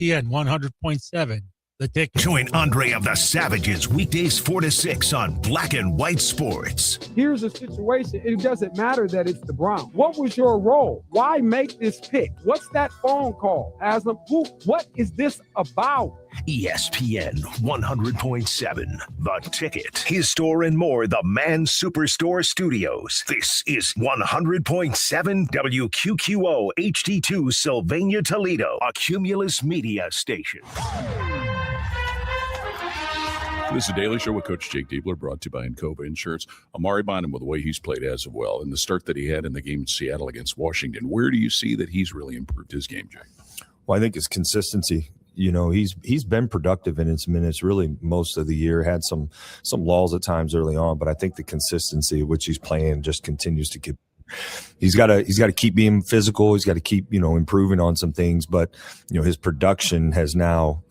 ESPN 100.7. The Ticket. Join Andre of the Savages weekdays 4 to 6 on Black and White Sports. Here's a situation. It doesn't matter that it's the Browns. What was your role? Why make this pick? What's that phone call? What is this about? ESPN 100.7. The Ticket. His store and more, the Man Superstore Studios. This is 100.7 WQQO HD2 Sylvania, Toledo, a Cumulus media station. This is a Daily Show with Coach Jake Diebler, brought to you by Encova Insurance. Amari Bynum, with the way he's played as well, and the start that he had in the game in Seattle against Washington, where do you see that he's really improved his game, Jake? Well, I think it's consistency. You know, he's been productive in his minutes really most of the year. Had some lulls at times early on, but I think the consistency at which he's playing just continues to get. He's got to keep being physical. He's got to keep, improving on some things. But, his production has now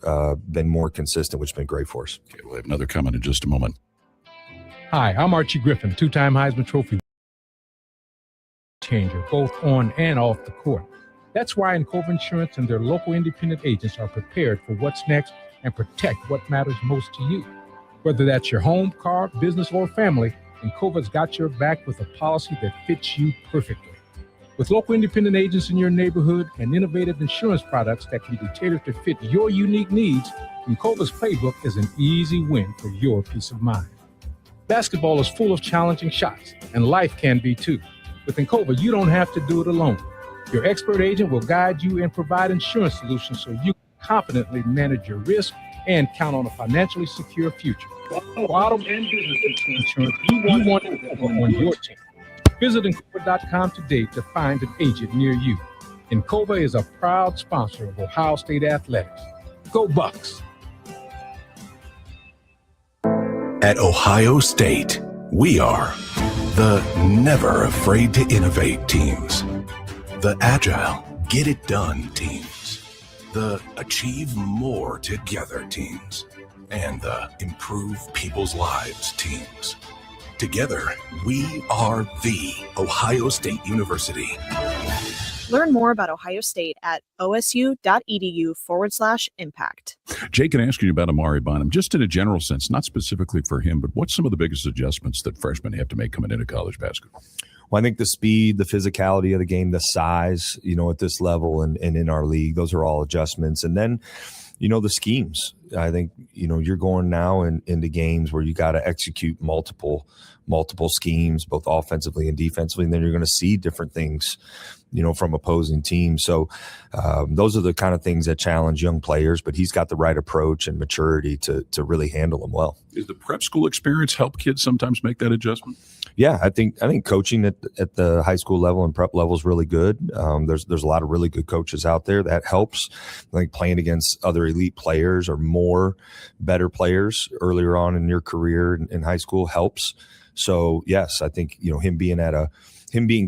been more consistent, which has been great for us. Okay, we'll have another comment in just a moment. Hi, I'm Archie Griffin, two-time Heisman Trophy changer, both on and off the court. That's why Encova Insurance and their local independent agents are prepared for what's next and protect what matters most to you. Whether that's your home, car, business, or family, Encova's got your back with a policy that fits you perfectly. With local independent agents in your neighborhood and innovative insurance products that can be tailored to fit your unique needs, Encova's playbook is an easy win for your peace of mind. Basketball is full of challenging shots, and life can be too. With Encova, you don't have to do it alone. Your expert agent will guide you and provide insurance solutions so you can confidently manage your risk and count on a financially secure future. For auto and business insurance, you want Encova on your team. Visit Encova.com today to find an agent near you. Encova is a proud sponsor of Ohio State Athletics. Go Bucks! At Ohio State, we are the never afraid to innovate teams, the agile, get it done teams, the achieve more together teams, and the improve people's lives teams. Together, we are the Ohio State University. Learn more about Ohio State at osu.edu/impact. Jake, can I ask you about Amari Bynum, just in a general sense, not specifically for him, but what's some of the biggest adjustments that freshmen have to make coming into college basketball? Well, I think the speed, the physicality of the game, the size, at this level and in our league, those are all adjustments. And then, the schemes. I think, you're going now into games where you got to execute multiple schemes, both offensively and defensively, and then you're going to see different things, from opposing teams. So those are the kind of things that challenge young players, but he's got the right approach and maturity to really handle them well. Does the prep school experience help kids sometimes make that adjustment? Yeah, I think coaching at the high school level and prep level is really good. There's a lot of really good coaches out there that helps. I think playing against other elite players or more better players earlier on in your career in high school helps. So yes, I think him being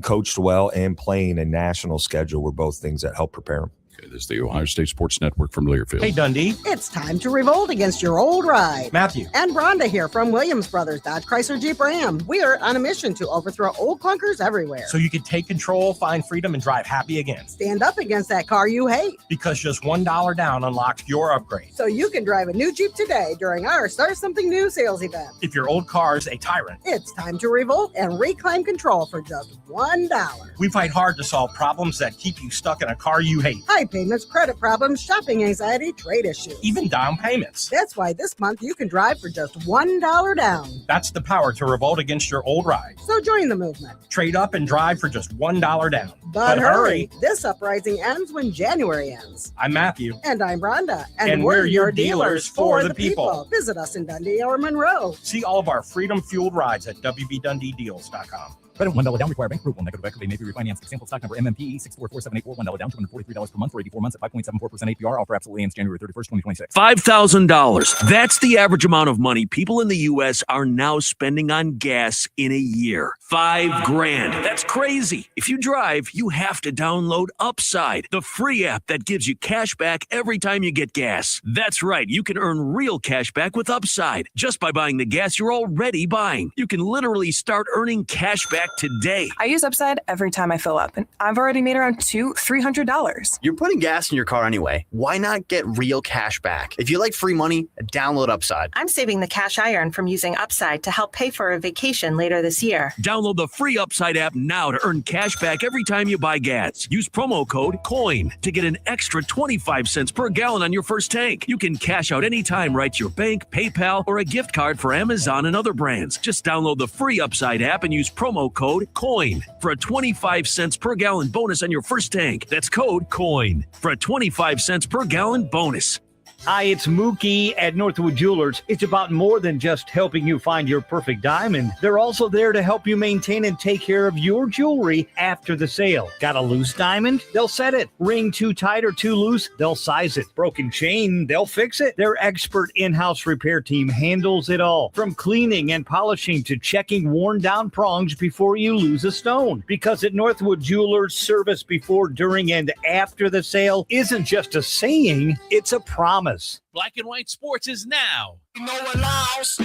coached well and playing a national schedule were both things that help prepare him. This is the Ohio State Sports Network from Learfield. Hey, Dundee. It's time to revolt against your old ride. Matthew. And Rhonda here from Williams Brothers Dodge Chrysler Jeep Ram. We are on a mission to overthrow old clunkers everywhere. So you can take control, find freedom, and drive happy again. Stand up against that car you hate. Because just $1 down unlocks your upgrade. So you can drive a new Jeep today during our Start Something New sales event. If your old car's a tyrant, it's time to revolt and reclaim control for just $1. We fight hard to solve problems that keep you stuck in a car you hate. High payments, credit problems, shopping anxiety, trade issues. Even down payments. That's why this month you can drive for just $1 down. That's the power to revolt against your old ride. So join the movement. Trade up and drive for just $1 down. But hurry! This uprising ends when January ends. I'm Matthew. And I'm Rhonda. And we're your dealers for the people. Visit us in Dundee or Monroe. See all of our freedom-fueled rides at WBDundeeDeals.com. Credit $1 down, require bank approval. Negative equity may be refinanced. Example stock number MMPE 644784. $1 down, $243 per month for 84 months at 5.74% APR. Offer absolutely ends January 31st, 2026. $5,000. That's the average amount of money people in the U.S. are now spending on gas in a year. $5,000. That's crazy. If you drive, you have to download Upside, the free app that gives you cash back every time you get gas. That's right. You can earn real cash back with Upside just by buying the gas you're already buying. You can literally start earning cash back back today. I use Upside every time I fill up, and I've already made around $200-$300. You're putting gas in your car anyway. Why not get real cash back? If you like free money, download Upside. I'm saving the cash I earn from using Upside to help pay for a vacation later this year. Download the free Upside app now to earn cash back every time you buy gas. Use promo code COIN to get an extra 25 cents per gallon on your first tank. You can cash out anytime right to your bank, PayPal, or a gift card for Amazon and other brands. Just download the free Upside app and use promo code COIN for a 25 cents per gallon bonus on your first tank. That's code COIN for a 25 cents per gallon bonus. Hi, it's Mookie at Northwood Jewelers. It's about more than just helping you find your perfect diamond. They're also there to help you maintain and take care of your jewelry after the sale. Got a loose diamond? They'll set it. Ring too tight or too loose? They'll size it. Broken chain? They'll fix it. Their expert in-house repair team handles it all. From cleaning and polishing to checking worn down prongs before you lose a stone. Because at Northwood Jewelers, service before, during, and after the sale isn't just a saying, it's a promise. Black and White Sports is now. No allows.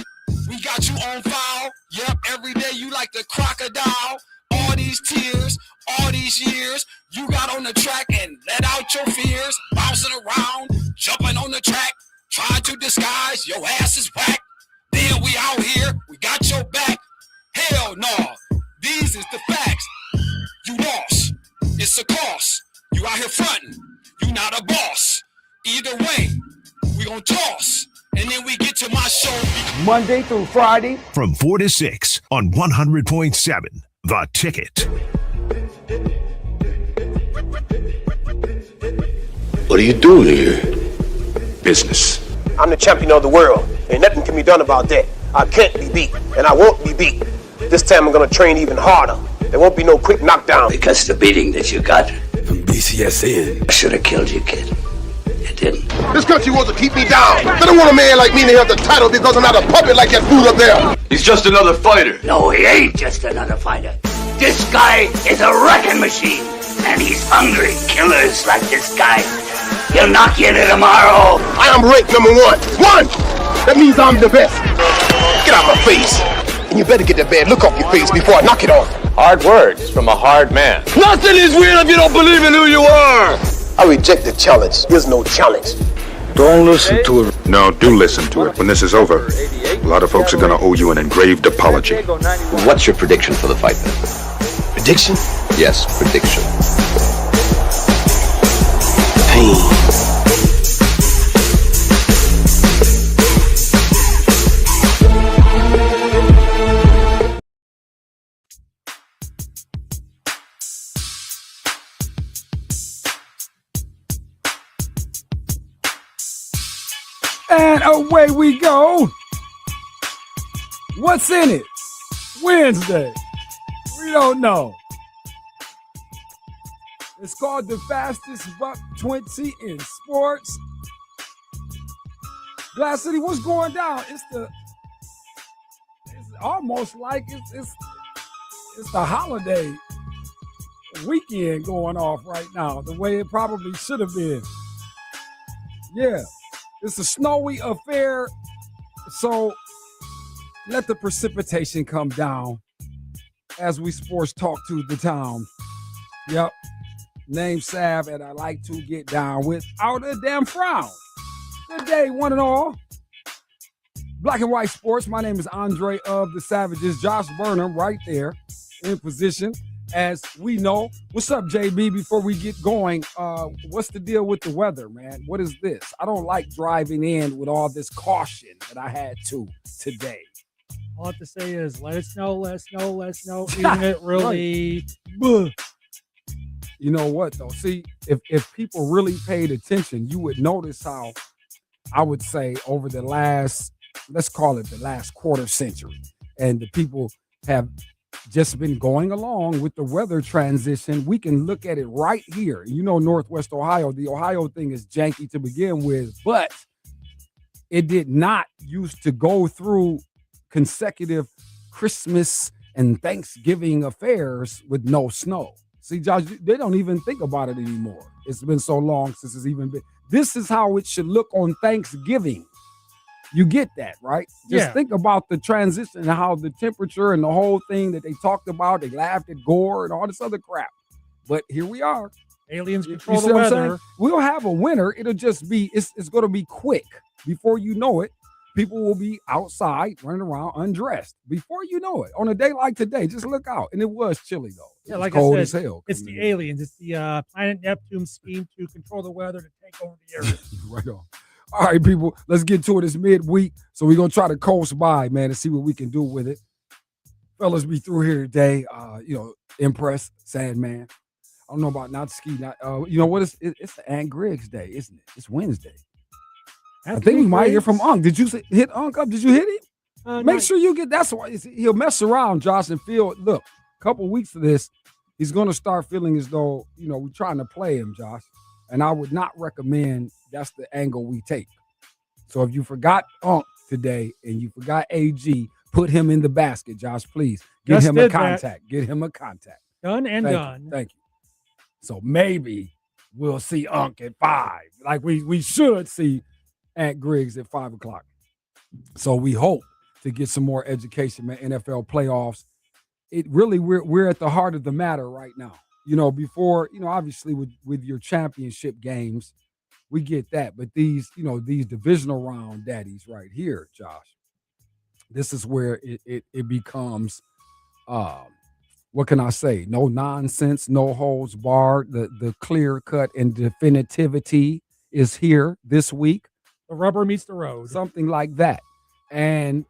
We got you on file. Yep, every day you like the crocodile. All these tears, all these years, you got on the track and let out your fears. Bouncing around, jumping on the track, trying to disguise your ass is whack. Then we out here, we got your back. Hell no, these is the facts. You lost, it's a cost. You out here fronting, you not a boss. Either way, we gon' toss, and then we get to my show. Monday through Friday from 4 to 6 on 100.7 The Ticket. What are you doing here? Business. I'm the champion of the world, and nothing can be done about that. I can't be beat, and I won't be beat. This time I'm gonna train even harder. There won't be no quick knockdown. Because the beating that you got from BCSN, I should have killed you, kid. Didn't. This country wants to keep me down. They don't want a man like me to have the title because I'm not a puppet like that fool up there. He's just another fighter. No, he ain't just another fighter. This guy is a wrecking machine, and he's hungry. Killers like this guy, he'll knock you into tomorrow. I am ranked number one. That means I'm the best. Get out my face. And you better get that bad look off your face before I knock it off. Hard words from a hard man. Nothing is real if you don't believe in who you are. I reject the challenge. There's no challenge. Don't listen to it. No, do listen to it. When this is over, a lot of folks are going to owe you an engraved apology. What's your prediction for the fight then? Prediction? Yes, prediction. Pain. And away we go. What's in it? Wednesday. We don't know. It's called the fastest buck 20 in sports. Glass City, what's going down? It's almost like it's the holiday weekend going off right now, the way it probably should have been. Yeah. It's a snowy affair, so let the precipitation come down as we sports talk to the town. Yep, name Sav, and I like to get down without a damn frown. Good day, one and all. Black and White Sports, my name is Andre of the Savages. Josh Burnham right there in position. As we know, what's up, JB? Before we get going, what's the deal with the weather, man? What is this? I don't like driving in with all this caution that I had to today. All I have to say is let it snow, let it snow, let it snow. Isn't it really? You know what, though? See, if people really paid attention, you would notice how, I would say, over the last, let's call it the last quarter century, and the people have just been going along with the weather transition. We can look at it right here. You know, Northwest Ohio, the Ohio thing is janky to begin with, but it did not used to go through consecutive Christmas and Thanksgiving affairs with no snow. See, Josh, they don't even think about it anymore. It's been so long since it's even been. This is how it should look on Thanksgiving. You get that, right? Just Yeah. think about the transition and how the temperature and the whole thing that they talked about. They laughed at Gore and all this other crap. But here we are. Aliens You control see the what I'm saying? weather. We'll have a winter. It'll just be, it's going to be quick. Before you know it, people will be outside running around undressed. Before you know it, on a day like today, just look out. And it was chilly, though. It Yeah, was like cold I as said, hell. it's the aliens. It's the planet Neptune's scheme to control the weather to take over the earth. Right on. All right, people, let's get to it. It's midweek, so we're going to try to coast by, man, and see what we can do with it. Fellas, be through here today. Impress, Sandman. I don't know about Natsuki. It's the Aunt Griggs Day, isn't it? It's Wednesday. I think we might hear from Unc. Did you hit Unc up? Did you hit him? Make sure you get. That's why he'll mess around, Josh, and feel. Look, a couple weeks of this, he's going to start feeling as though we're trying to play him, Josh. And I would not recommend that's the angle we take. So if you forgot Unc today and you forgot AG, put him in the basket, Josh. Please get him a contact. Get him a contact. Done and done. Thank you. So maybe we'll see Unc at 5, like we should see Aunt Griggs at 5 o'clock. So we hope to get some more education, man. NFL playoffs. It really we're at the heart of the matter right now. Before, obviously with your championship games, we get that. But these divisional round daddies right here, Josh, this is where it becomes, what can I say? No nonsense, no holds barred. The clear cut and definitivity is here this week. The rubber meets the road. Something like that. And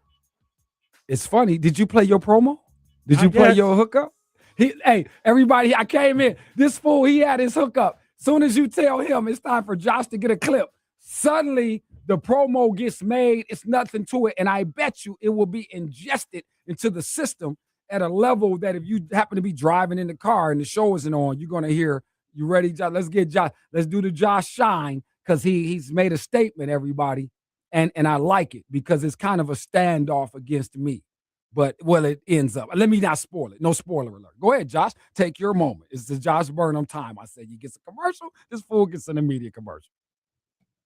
it's funny. Did you play your promo? Did you play your hookup? Hey, everybody, I came in. This fool, he had his hookup. Soon as you tell him it's time for Josh to get a clip, suddenly the promo gets made. It's nothing to it. And I bet you it will be ingested into the system at a level that if you happen to be driving in the car and the show isn't on, you're going to hear, you ready, Josh? Let's get Josh. Let's do the Josh shine because he's made a statement, everybody. And I like it because it's kind of a standoff against me. But, it ends up. Let me not spoil it. No spoiler alert. Go ahead, Josh. Take your moment. It's the Josh Burnham time. I said, you get a commercial, this fool gets an immediate commercial.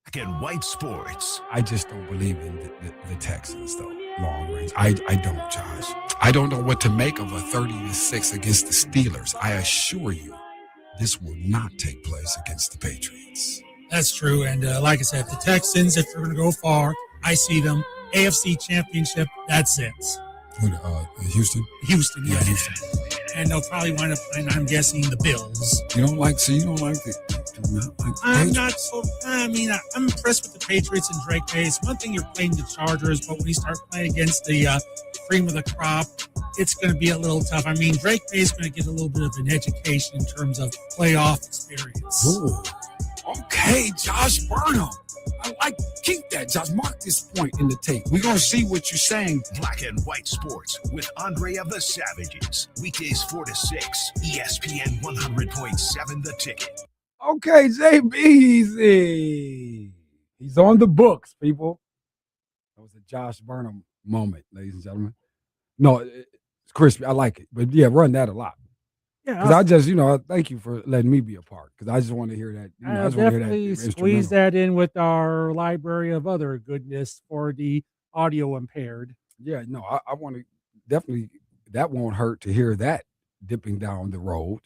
Black and white sports. I just don't believe in the Texans, though, long range. I don't, Josh. I don't know what to make of a 30-6 against the Steelers. I assure you, this will not take place against the Patriots. That's true. And like I said, the Texans, if they're going to go far, I see them. AFC Championship, that's it. Houston? Houston, yeah. Houston. And they'll probably wind up playing, I'm guessing, the Bills. You don't like the I'm impressed with the Patriots and Drake Pace. One thing you're playing the Chargers, but when you start playing against the cream of the crop, it's going to be a little tough. I mean, Drake Pace is going to get a little bit of an education in terms of playoff experience. Ooh. Okay, Josh Burnham. Keep that, Josh. Mark this point in the tape. We're going to see what you're saying. Black and white sports with Andre of the Savages. Weekdays 4 to 6. ESPN 100.7 The Ticket. Okay, JB Easy. He's on the books, people. That was a Josh Burnham moment, ladies and gentlemen. No, it's crispy. I like it. But yeah, run that a lot. Yeah, because I just, thank you for letting me be a part. Because I just want to hear that. I just want to hear that. Squeeze that in with our library of other goodness for the audio impaired. Yeah, no, I want to definitely. That won't hurt to hear that dipping down the road,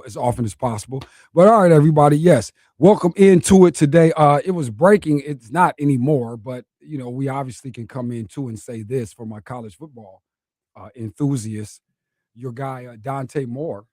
as often as possible. But all right, everybody, yes, welcome into it today. It was breaking. It's not anymore, but we obviously can come in too and say this for my college football enthusiasts. Your guy, Dante Moore,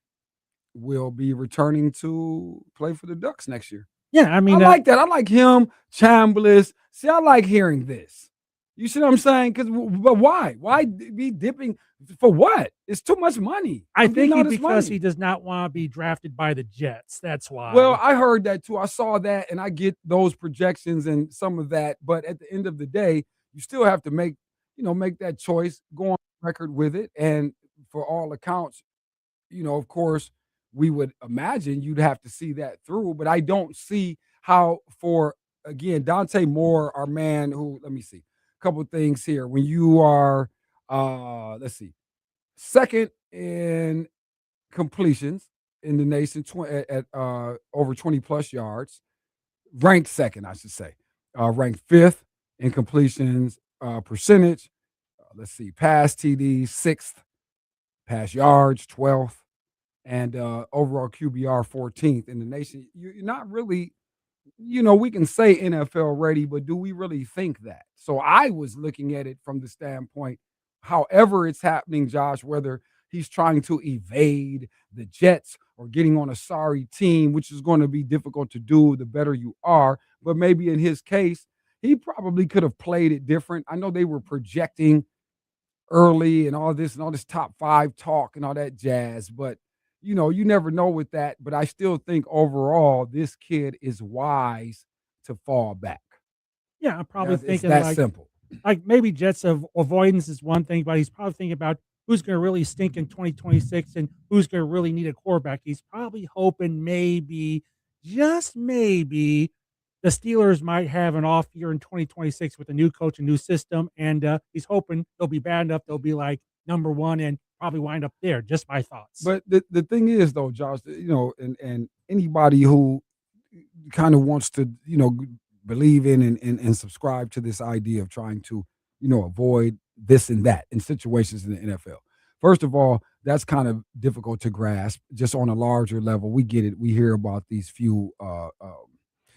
will be returning to play for the Ducks next year. Yeah, I mean, I like that. I like him, Chambliss. See, I like hearing this. You see what I'm saying? But why? Why be dipping for what? It's too much money. I think because he does not want to be drafted by the Jets. That's why. Well, I heard that too. I saw that, and I get those projections and some of that. But at the end of the day, you still have to make that choice, go on record with it, and for all accounts, of course, we would imagine you'd have to see that through. But I don't see how again, Dante Moore, our man who, let me see, a couple of things here. When you are, second in completions in the nation at over 20 plus yards, ranked second, I should say, ranked fifth Incompletions percentage. Let's see, pass TDs 6th, pass yards 12th, and overall QBR 14th in the nation. You're not really, we can say NFL ready, but do we really think that? So I was looking at it from the standpoint, however it's happening, Josh, whether he's trying to evade the Jets or getting on a sorry team, which is going to be difficult to do the better you are. But maybe in his case, he probably could have played it different. I know they were projecting early and all this top 5 talk and all that jazz, but you never know with that. But I still think overall this kid is wise to fall back. Yeah, I'm probably It's thinking that like simple. maybe Jets of avoidance is one thing, but he's probably thinking about who's going to really stink in 2026 and who's going to really need a quarterback. He's probably hoping maybe, just maybe, the Steelers might have an off year in 2026 with a new coach and new system, and he's hoping they'll be bad enough they'll be like number 1 and probably wind up there. Just my thoughts. But the thing is, though, Josh, and anybody who kind of wants to, believe in and subscribe to this idea of trying to, avoid this and that in situations in the NFL. First of all, that's kind of difficult to grasp. Just on a larger level, we get it. We hear about these few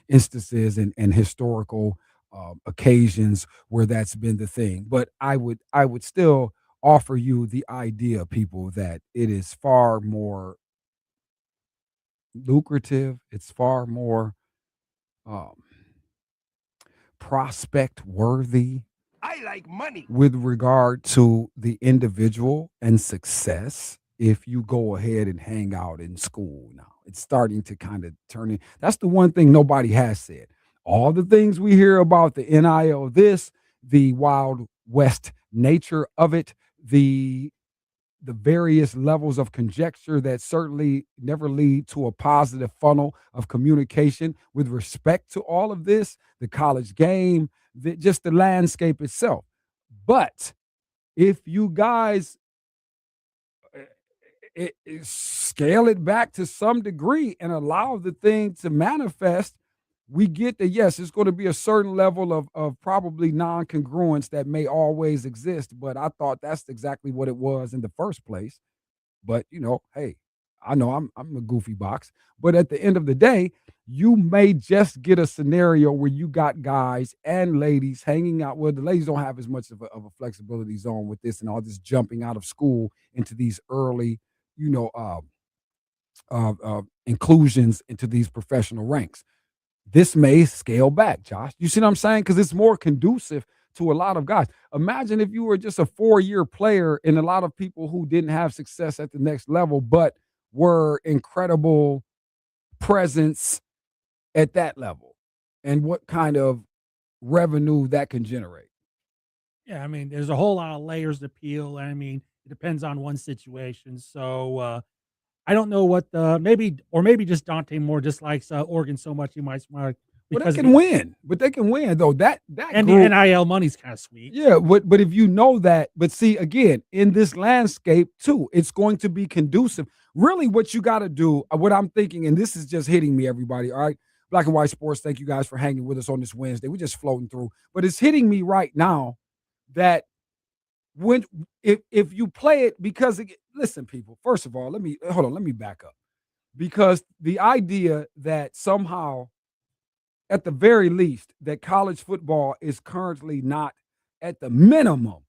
instances and historical occasions where that's been the thing. But I would still offer you the idea, people, that it is far more lucrative. It's far more prospect worthy. I like money. With regard to the individual and success, if you go ahead and hang out in school now, it's starting to kind of turn in. That's the one thing nobody has said. All the things we hear about the NIL, this, the Wild West nature of it, the various levels of conjecture that certainly never lead to a positive funnel of communication with respect to all of this, the college game, just the landscape itself. But if you guys scale it back to some degree and allow the thing to manifest, we get that, yes, it's going to be a certain level of probably non-congruence that may always exist. But I thought that's exactly what it was in the first place. But, hey, I know I'm a goofy box. But at the end of the day, you may just get a scenario where you got guys and ladies hanging out. Well, the ladies don't have as much of a flexibility zone with this and all this jumping out of school into these early, inclusions into these professional ranks. This may scale back, Josh. You see what I'm saying? Because it's more conducive to a lot of guys. Imagine if you were just a 4-year player and a lot of people who didn't have success at the next level, but were incredible presence at that level, and what kind of revenue that can generate. Yeah, I mean, there's a whole lot of layers to peel. I mean, it depends on one situation. So I don't know what maybe just Dante Moore dislikes Oregon so much he might smart. But they can win. But they can win though. That and group, the NIL money's kind of sweet. Yeah, but if you know that, but see again in this landscape too, it's going to be conducive. Really, what you got to do, what I'm thinking, and this is just hitting me, everybody. All right, Black and White Sports. Thank you guys for hanging with us on this Wednesday. We're just floating through, but it's hitting me right now that if you play it, because listen, people. First of all, let me back up, because the idea that somehow, at the very least, that college football is currently not, at the minimum,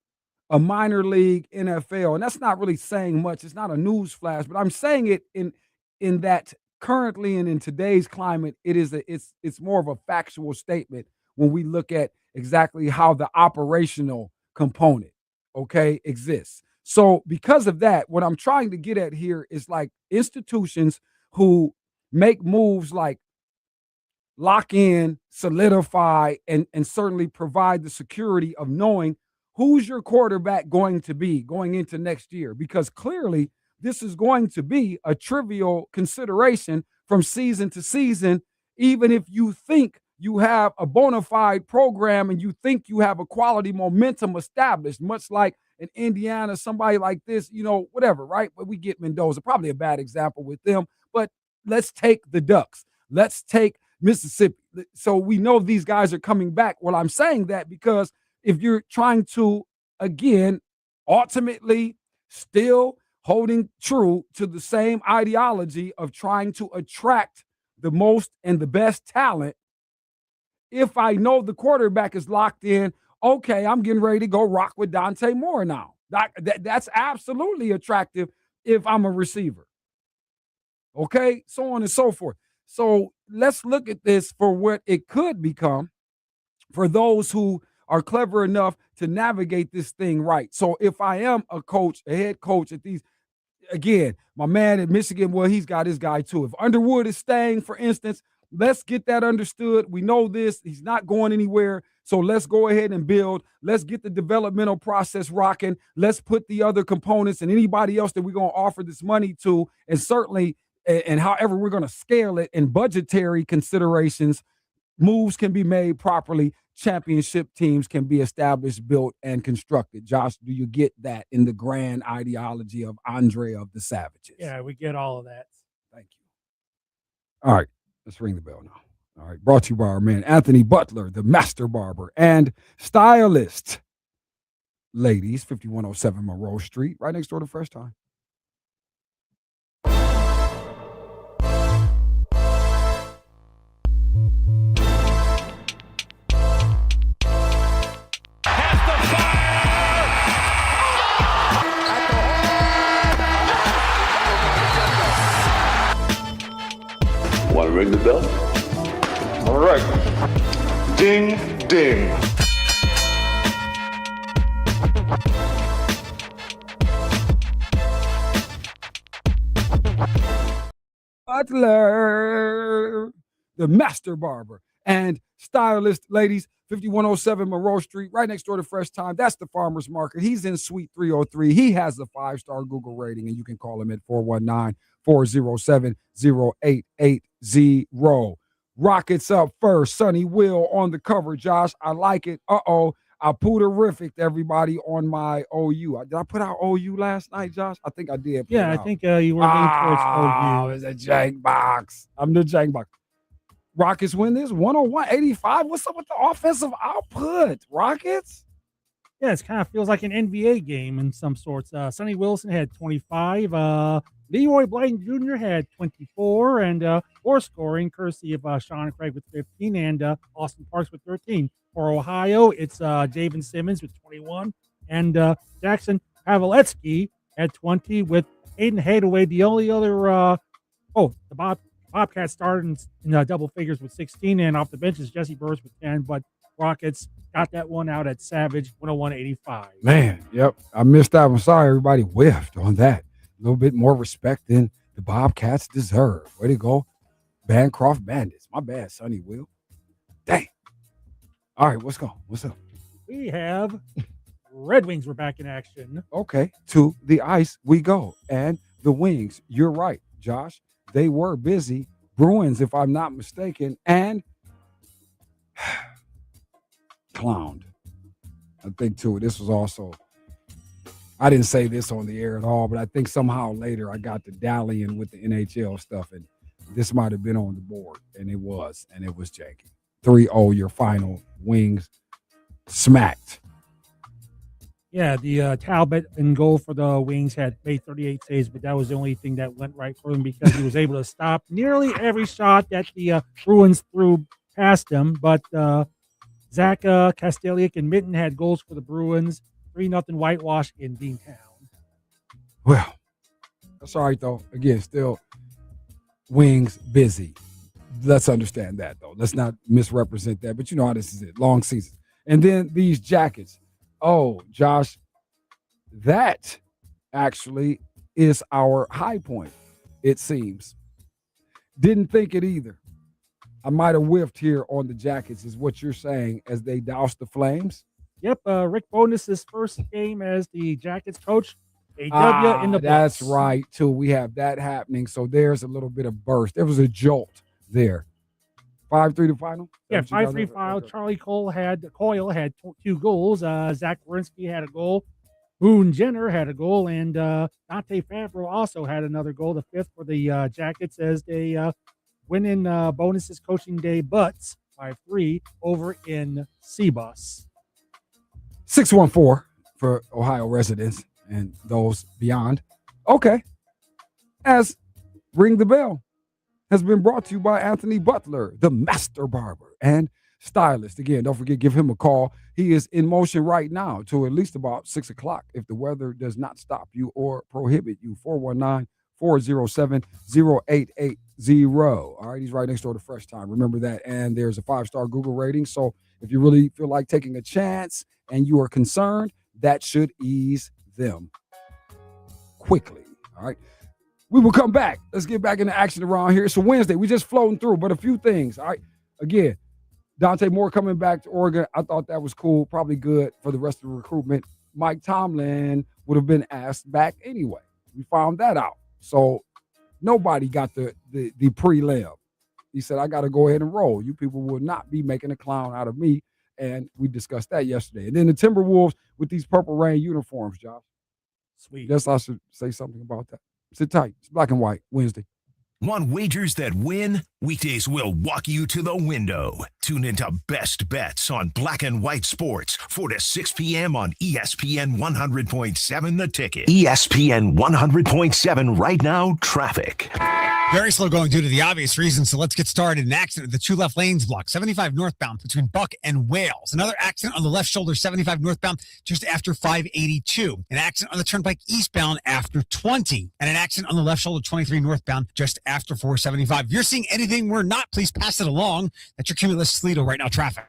a minor league NFL, and that's not really saying much. It's not a news flash, but I'm saying it in that currently and in today's climate, it's more of a factual statement when we look at exactly how the operational component, exists. So because of that, what I'm trying to get at here is like institutions who make moves like lock in, solidify, and certainly provide the security of knowing who's your quarterback going to be going into next year. Because clearly this is going to be a trivial consideration from season to season, even if you think you have a bona fide program and you think you have a quality momentum established, much like in Indiana, somebody like this, whatever, right? But we get Mendoza, probably a bad example with them, but let's take the Ducks. Let's take Mississippi. So we know these guys are coming back. Well, I'm saying that because if you're trying to, again, ultimately still holding true to the same ideology of trying to attract the most and the best talent, if I know the quarterback is locked in, okay, I'm getting ready to go rock with Dante Moore now. That's absolutely attractive if I'm a receiver. Okay, so on and so forth. So let's look at this for what it could become for those who are clever enough to navigate this thing right. So if I am a coach, a head coach at these, again, my man at Michigan, well, he's got his guy too. If Underwood is staying, for instance, let's get that understood. We know this. He's not going anywhere. So let's go ahead and build. Let's get the developmental process rocking. Let's put the other components and anybody else that we're going to offer this money to, and certainly, and however we're going to scale it and budgetary considerations, moves can be made properly. Championship teams can be established, built, and constructed. Josh, do you get that in the grand ideology of Andre of the Savages? Yeah, we get all of that. Thank you. All right, let's ring the bell now. All right, brought to you by our man, Anthony Butler, the master barber and stylist. Ladies, 5107 Monroe Street, right next door to Fresh Time. Want to ring the bell? All right. Ding, ding. Butler, the master barber and stylist, ladies, 5107 Monroe Street, right next door to Fresh Time. That's the farmer's market. He's in Suite 303. He has a 5-star Google rating, and you can call him at 419-407-0880. Rockets up first. Sonny Will on the cover, Josh. I like it. Uh-oh. I pooterific everybody on my OU. Did I put out OU last night, Josh? I think I did. Yeah, I think you were leaning towards OU. It's a jank box. I'm the jank box. Rockets win this 101-85. What's up with the offensive output? Rockets? Yeah, it kind of feels like an NBA game in some sorts. Sonny Wilson had 25. Leroy Blayton Jr. had 24, and more scoring, courtesy of Sean Craig with 15, and Austin Parks with 13. For Ohio, it's Javen Simmons with 21, and Jackson Pavletsky at 20 with Aiden Hadaway. The only other, the Bobcats started in double figures with 16, and off the bench is Jesse Burris with 10, but Rockets got that one out at Savage, 101-85. Man, yep. I missed that one. Sorry, everybody whiffed on that. A little bit more respect than the Bobcats deserve. Way to go, Bancroft Bandits. My bad, Sonny Will. Dang. All right, what's going on? What's up? We have Red Wings were back in action. Okay, to the ice we go. And the Wings, you're right, Josh. They were busy. Bruins, if I'm not mistaken, and clowned. I think, too, this was also, I didn't say this on the air at all, but I think somehow later I got to dallying with the NHL stuff, and this might have been on the board, and it was janky. 3-0, your final. Wings smacked. Yeah, the Talbot in goal for the Wings had made 38 saves, but that was the only thing that went right for him because he was able to stop nearly every shot that the Bruins threw past him. But Zach Kasteliuk and Mitten had goals for the Bruins. 3-0 whitewash in Beantown. Well, that's all right, though. Again, still Wings busy. Let's understand that, though. Let's not misrepresent that. But you know how this is it. Long season. And then these Jackets. Oh, Josh, that actually is our high point, it seems. Didn't think it either. I might have whiffed here on the Jackets, is what you're saying, as they doused the Flames. Yep, Rick Bonus' first game as the Jackets coach. A W in the books. That's right, too. We have that happening. So there's a little bit of burst. There was a jolt there. 5-3 to final? Yeah, 5-3 final. Okay. Charlie Coyle had 2 goals. Zach Werenski had a goal. Boone Jenner had a goal. And Dante Favreau also had another goal, the 5th for the Jackets, as they winning bonuses coaching day butts 5-3 over in C-Bus. 614 for Ohio residents and those beyond. Okay. As Ring the Bell has been brought to you by Anthony Butler, the master barber and stylist. Again, don't forget, give him a call. He is in motion right now till at least about 6 o'clock if the weather does not stop you or prohibit you. 419-407-0880. All right, he's right next door to Fresh Time. Remember that. And there's a 5-star Google rating. So if you really feel like taking a chance and you are concerned, that should ease them quickly. All right. We will come back. Let's get back into action around here. It's a Wednesday. We just floating through, but a few things. All right. Again, Dante Moore coming back to Oregon. I thought that was cool. Probably good for the rest of the recruitment. Mike Tomlin would have been asked back anyway. We found that out. So nobody got the prelim. He said, I got to go ahead and roll. You people will not be making a clown out of me. And we discussed that yesterday. And then the Timberwolves with these Purple Rain uniforms, Josh. Sweet. Guess I should say something about that. Sit tight. It's Black and White Wednesday. Want wagers that win? Weekdays will walk you to the window. Tune into Best Bets on Black and White Sports, 4 to 6 p.m. on ESPN 100.7 The Ticket. ESPN 100.7 right now, traffic. Very slow going due to the obvious reasons, so let's get started. An accident at the 2 left lanes block, 75 northbound between Buck and Wales. Another accident on the left shoulder, 75 northbound, just after 582. An accident on the turnpike eastbound after 20. And an accident on the left shoulder, 23 northbound, just after 475. If you're seeing anything we're not, please pass it along. That's your Cumulus Toledo right now traffic.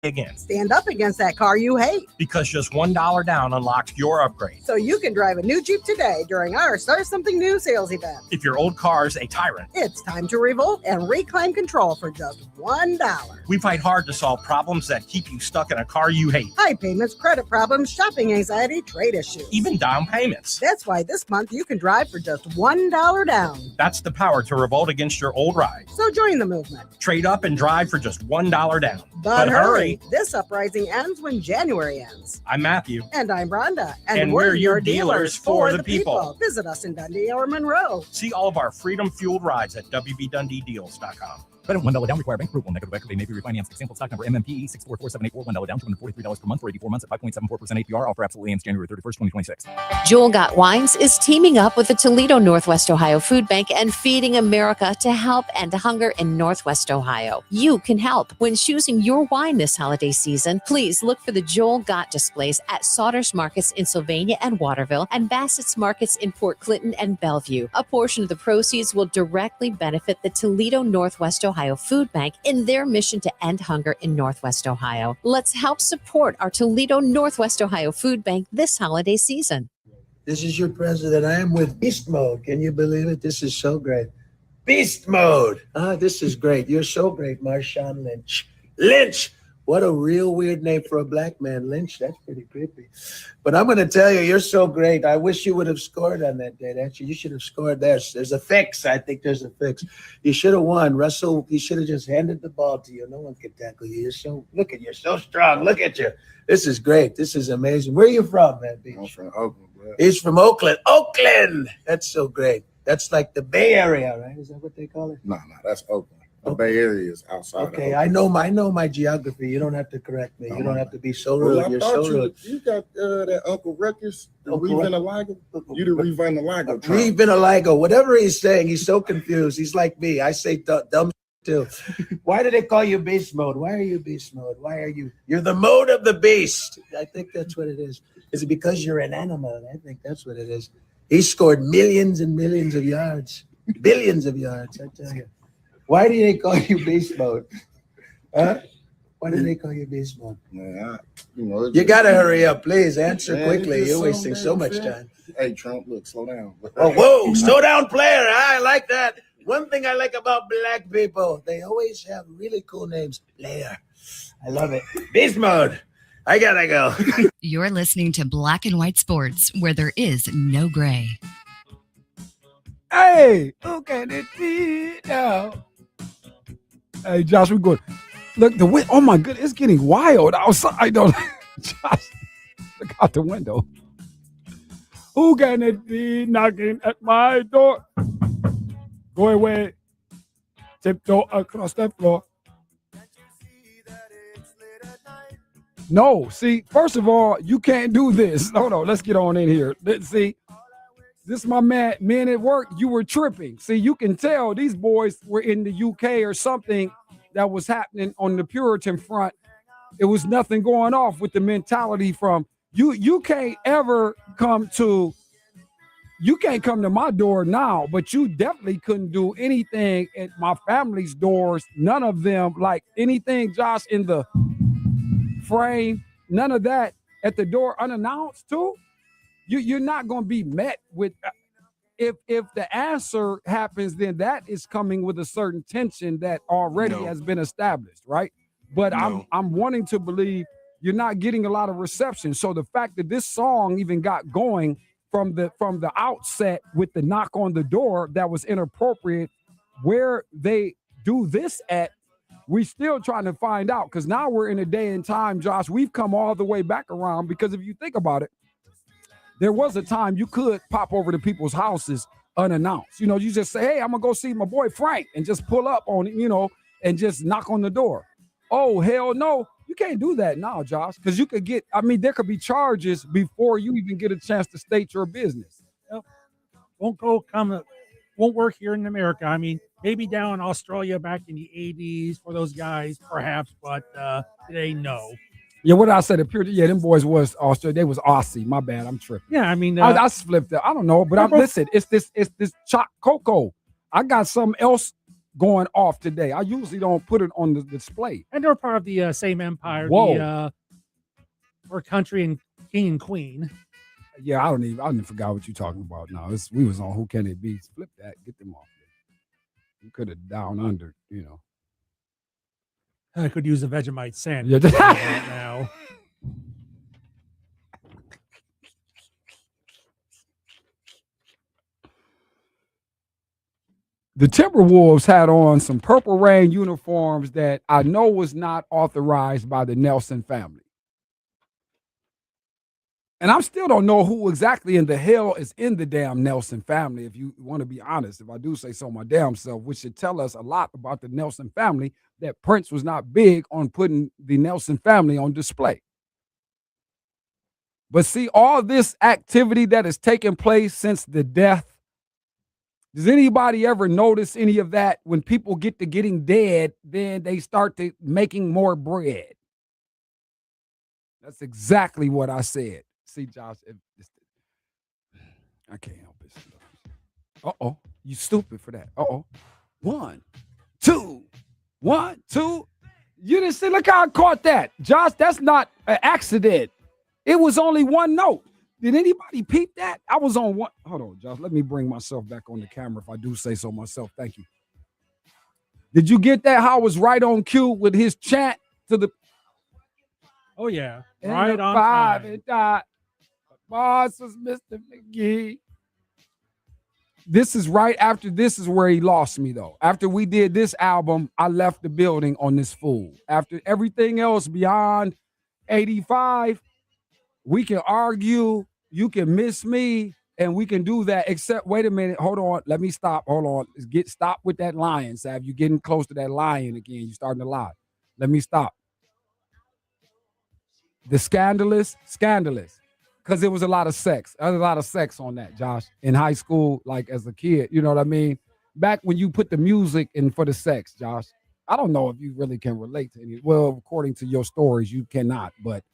against. Stand up against that car you hate. Because just $1 down unlocks your upgrade. So you can drive a new Jeep today during our Start Something New sales event. If your old car's a tyrant, it's time to revolt and reclaim control for just $1. We fight hard to solve problems that keep you stuck in a car you hate. High payments, credit problems, shopping anxiety, trade issues. Even down payments. That's why this month you can drive for just $1 down. That's the power to revolt against your old ride. So join the movement. Trade up and drive for just $1 down. But hurry. This uprising ends when January ends. I'm Matthew. And I'm Rhonda. And we're your dealers for the people. Visit us in Dundee or Monroe. See all of our freedom-fueled rides at WBDundeeDeals.com. Credit $1 down, require bank approval. Negative equity may be refinanced. Example stock number MMPE 6447841. $1 down, $243 per month for 84 months at 5.74% APR. Offer absolutely ends January 31st, 2026. Joel Got Wines is teaming up with the Toledo Northwest Ohio Food Bank and Feeding America to help end hunger in Northwest Ohio. You can help. When choosing your wine this holiday season, please look for the Joel Got displays at Sauter's Markets in Sylvania and Waterville and Bassett's Markets in Port Clinton and Bellevue. A portion of the proceeds will directly benefit the Toledo Northwest Ohio Food Bank in their mission to end hunger in Northwest Ohio. Let's help support our Toledo Northwest Ohio Food Bank this holiday season. This is your president. I am with Beast Mode. Can you believe it? This is so great. Beast Mode. This is great. You're so great, Marshawn Lynch. Lynch. What a real weird name for a black man. Lynch, that's pretty creepy. But I'm going to tell you, you're so great. I wish you would have scored on that day. Actually, you should have scored there. There's a fix. I think there's a fix. You should have won. Russell, he should have just handed the ball to you. No one can tackle you. You're so strong. Look at you. This is great. This is amazing. Where are you from, man? I'm from Oakland, bro. He's from Oakland. Oakland! That's so great. That's like the Bay Area, right? Is that what they call it? No, that's Oakland. The Bay Area is outside. Okay, I know my geography. You don't have to correct me. You don't have to be so rude. You're so rude. You got that Uncle Ruckus, the Revitalago. You the Revitalago. Revitalago. Whatever he's saying, he's so confused. He's like me. I say dumb too. Why do they call you Beast Mode? Why are you Beast Mode? Why are you? You're the mode of the beast. I think that's what it is. Is it because you're an animal? I think that's what it is. He scored millions and millions of yards, billions of yards. I tell you. Why do they call you Beast Mode? Huh? Why do they call you Beast Mode? Man, you got to hurry up. Please answer quickly. You're wasting so much time. Hey, Trump, look, slow down. Oh, whoa, slow down, player. I like that. One thing I like about black people, they always have really cool names. Player. I love it. Beast Mode. I got to go. You're listening to Black and White Sports, where there is no gray. Hey, look at it now. Hey, Josh, we're good. Look, the wind. Oh my goodness, it's getting wild outside. Josh, look out the window. Who can it be knocking at my door? Go away. Tiptoe across the floor. No, see, first of all, you can't do this. Hold on, let's get on in here. See, this is my men at work. You were tripping. See, you can tell these boys were in the UK or something that was happening on the Puritan front. It was nothing going off with the mentality from you. You can't come to my door now, but you definitely couldn't do anything at my family's doors. None of them, like anything, Josh, in the frame, none of that at the door unannounced too. You're not going to be met with, if the answer happens, then that is coming with a certain tension that already has been established, right? But I'm wanting to believe you're not getting a lot of reception. So the fact that this song even got going from the outset with the knock on the door that was inappropriate, where they do this at, we still trying to find out, because now we're in a day and time, Josh, we've come all the way back around, because if you think about it, there was a time you could pop over to people's houses unannounced. You just say, hey, I'm going to go see my boy Frank, and just pull up on it, and just knock on the door. Oh, hell no. You can't do that now, Josh, because you could there could be charges before you even get a chance to state your business. Won't work here in America. I mean, maybe down in Australia back in the 80s for those guys, perhaps, but today, no. Yeah, what did I say? Them boys was Australia. They was Aussie. My bad. I'm tripping. Yeah, I mean, I flipped it. I don't know, but listen. It's this Choc Coco. I got something else going off today. I usually don't put it on the display. And they're part of the same empire, Whoa. or country and king and queen. Yeah, I didn't forgot what you're talking about now. We was on Who Can It Be? Flip that, get them off there. You could have down under, you know. I could use a Vegemite sandwich Yeah. right now. The Timberwolves had on some Purple Rain uniforms that I know was not authorized by the Nelson family. And I still don't know who exactly in the hell is in the damn Nelson family, if you want to be honest. If I do say so my damn self, which should tell us a lot about the Nelson family, that Prince was not big on putting the Nelson family on display. But see, all this activity that has taken place since the death, does anybody ever notice any of that? When people get to getting dead, then they start to making more bread. That's exactly what I said. See, Josh, I can't help it. Uh-oh, you stupid for that. Uh-oh. 1, 2, 1, 2. You didn't see, look how I caught that. Josh, that's not an accident. It was only one note. Did anybody peep that? I was on one. Hold on, Josh. Let me bring myself back on the camera if I do say so myself. Thank you. Did you get that? How I was right on cue with his chant to the. Oh, yeah. And Right the on 5 time. and dot. Boss was Mr. McGee. This is right after this is where he lost me, though. After we did this album, I left the building on this fool. After everything else beyond 85, we can argue, you can miss me, and we can do that. Except, wait a minute, hold on. Let me stop. Hold on. Stop with that lying, Sav. You're getting close to that lying again. You're starting to lie. Let me stop. The scandalous. Because there was a lot of sex. There was a lot of sex on that, Josh, in high school, like as a kid. You know what I mean? Back when you put the music in for the sex, Josh. I don't know if you really can relate to any. Well, according to your stories, you cannot. But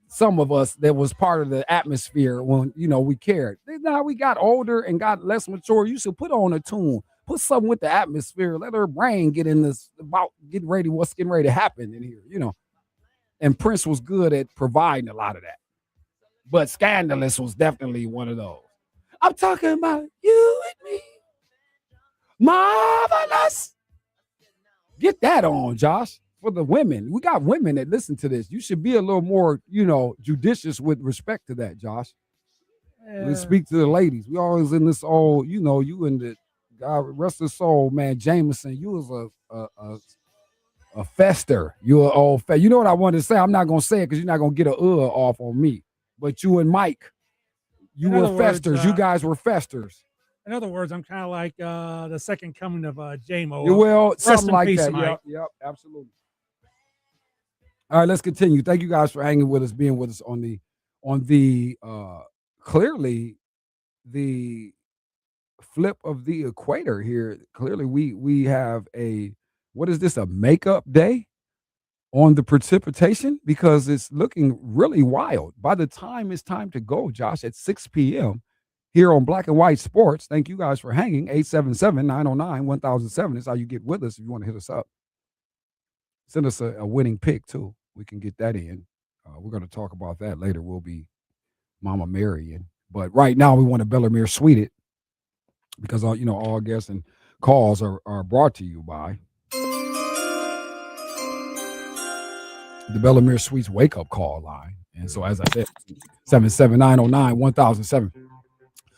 some of us, that was part of the atmosphere when, you know, we cared. Now we got older and got less mature. You should put on a tune. Put something with the atmosphere. Let her brain get in this about getting ready, what's getting ready to happen in here, you know. And Prince was good at providing a lot of that. But Scandalous was definitely one of those. I'm talking about you and me. Marvelous. Get that on, Josh. For the women. We got women that listen to this. You should be a little more, you know, judicious with respect to that, Josh. We speak to the ladies. We always in this old, you know, you in the God rest his soul, man, Jameson. You was a fester. You an old fester. You know what I wanted to say? I'm not gonna say it because you're not gonna get a off on me. But you and Mike, you were festers. You guys were festers. In other words, I'm kind of like the second coming of J-Mo. Well, Rest something in like peace, that. Mike. Yep, absolutely. All right, let's continue. Thank you guys for hanging with us, being with us on the clearly the flip of the equator here. Clearly, we have what is this, a makeup day on the precipitation? Because it's looking really wild. By the time it's time to go, Josh, at 6 p.m. here on Black and White Sports. Thank you guys for hanging. 877-909-1007 is how you get with us if you want to hit us up. Send us a winning pick, too. We can get that in. We're going to talk about that later. We'll be Mama Marion. But right now, we want to Bellamere Suite it because, all guests and calls are brought to you by the Bellamere Suites wake-up call line. And so, as I said, 77909-1007.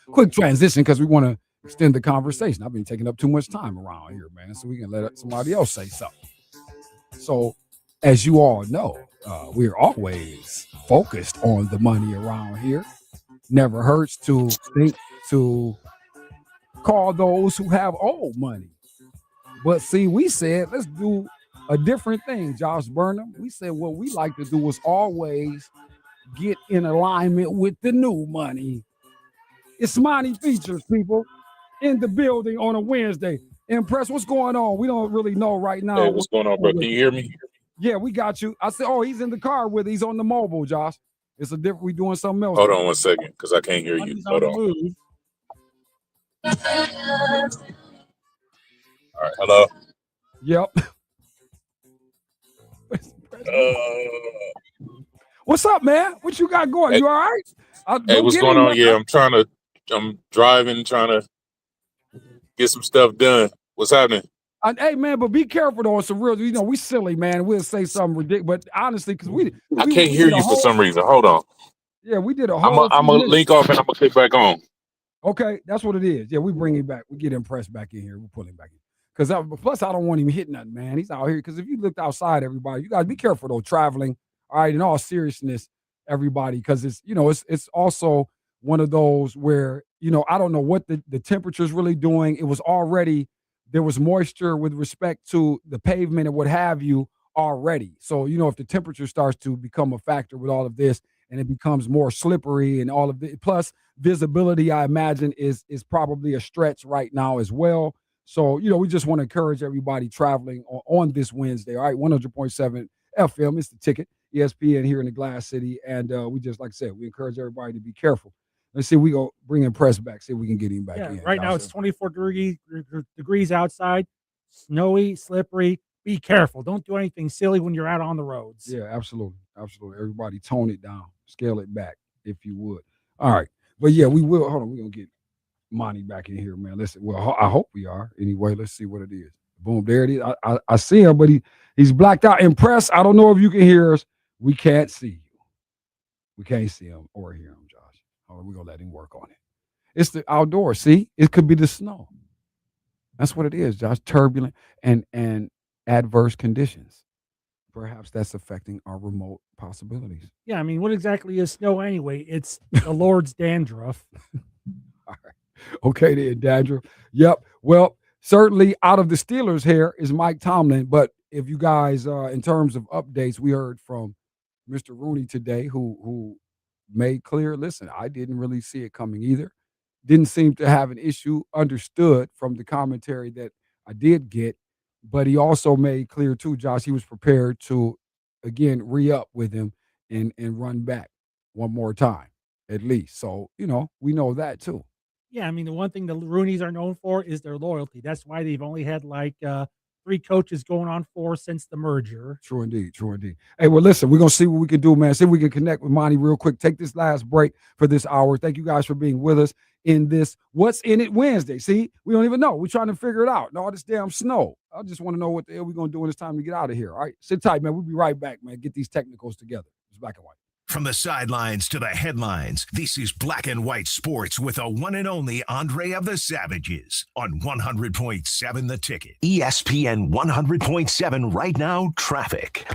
Quick transition because we want to extend the conversation. I've been taking up too much time around here, man, so we can let somebody else say something. So, as you all know, we're always focused on the money around here. Never hurts to think to call those who have old money. But see, we said, let's do a different thing, Josh Burnham. We said what we like to do is always get in alignment with the new money. It's Money Features, people, in the building on a Wednesday. Impress, what's going on? We don't really know right now. Hey, what's going on, bro? Can you hear me? Yeah, we got you. I said, he's in the car with. He's on the mobile, Josh. It's a different. We doing something else. Hold on 1 second, because I can't hear you. Hold on. All right, hello. Yep. What's up, man? What you got going? You all right? Hey, what's going on? Yeah, I'm driving, trying to get some stuff done. What's happening? Hey, man, but be careful though. It's a real, we silly, man. We'll say something ridiculous, but honestly, because I can't hear you for some reason. Hold on. Yeah, we did a whole. I'm gonna link off and I'm gonna click back on. Okay, that's what it is. Yeah, we bring him back. We get Impressed back in here. We pull him back in. Because plus, I don't want him hitting nothing, man. He's out here. Because if you looked outside, everybody, you guys be careful though. Traveling, all right. In all seriousness, everybody, because it's it's also one of those where I don't know what the temperature is really doing. It was already there was moisture with respect to the pavement and what have you already. So if the temperature starts to become a factor with all of this, and it becomes more slippery and all of it, plus visibility, I imagine is probably a stretch right now as well. So, we just want to encourage everybody traveling on this Wednesday. All right, 100.7 FM is the ticket, ESPN here in the Glass City. And we just, like I said, we encourage everybody to be careful. Let's see if we go bring Impressed back, see if we can get him back in. Right now it's 24 degrees outside, snowy, slippery. Be careful. Don't do anything silly when you're out on the roads. Yeah, absolutely. Absolutely. Everybody tone it down, scale it back if you would. All right. But yeah, we will. Hold on. We're going to get Monty back in here, man. Listen, well, I hope we are. Anyway, let's see what it is. Boom, there it is. I see him, but he's blacked out. Impressed. I don't know if you can hear us. We can't see you. We can't see him or hear him, Josh. Hold on, we're going to let him work on it. It's the outdoor. See, it could be the snow. That's what it is, Josh. Turbulent and adverse conditions. Perhaps that's affecting our remote possibilities. Yeah, I mean, what exactly is snow anyway? It's the Lord's dandruff. All right. Okay, then, dandruff. Yep. Well, certainly out of the Steelers' hair is Mike Tomlin. But if you guys, in terms of updates, we heard from Mr. Rooney today, who made clear, listen, I didn't really see it coming either. Didn't seem to have an issue, understood from the commentary that I did get. But he also made clear, too, Josh, he was prepared to, again, re-up with him and run back one more time, at least. So, we know that, too. Yeah, I mean, the one thing the Rooneys are known for is their loyalty. That's why they've only had, 3 coaches going on 4 since the merger. True indeed. True indeed. Hey, well, listen, we're going to see what we can do, man. See if we can connect with Monty real quick. Take this last break for this hour. Thank you guys for being with us in this What's in It Wednesday. See, we don't even know. We're trying to figure it out. And all this damn snow. I just want to know what the hell we're going to do when it's time to get out of here. All right, sit tight, man. We'll be right back, man. Get these technicals together. It's Black and White. From the sidelines to the headlines, this is Black and White Sports with the one and only Andre of the Savages on 100.7 The Ticket. ESPN 100.7 right now, traffic.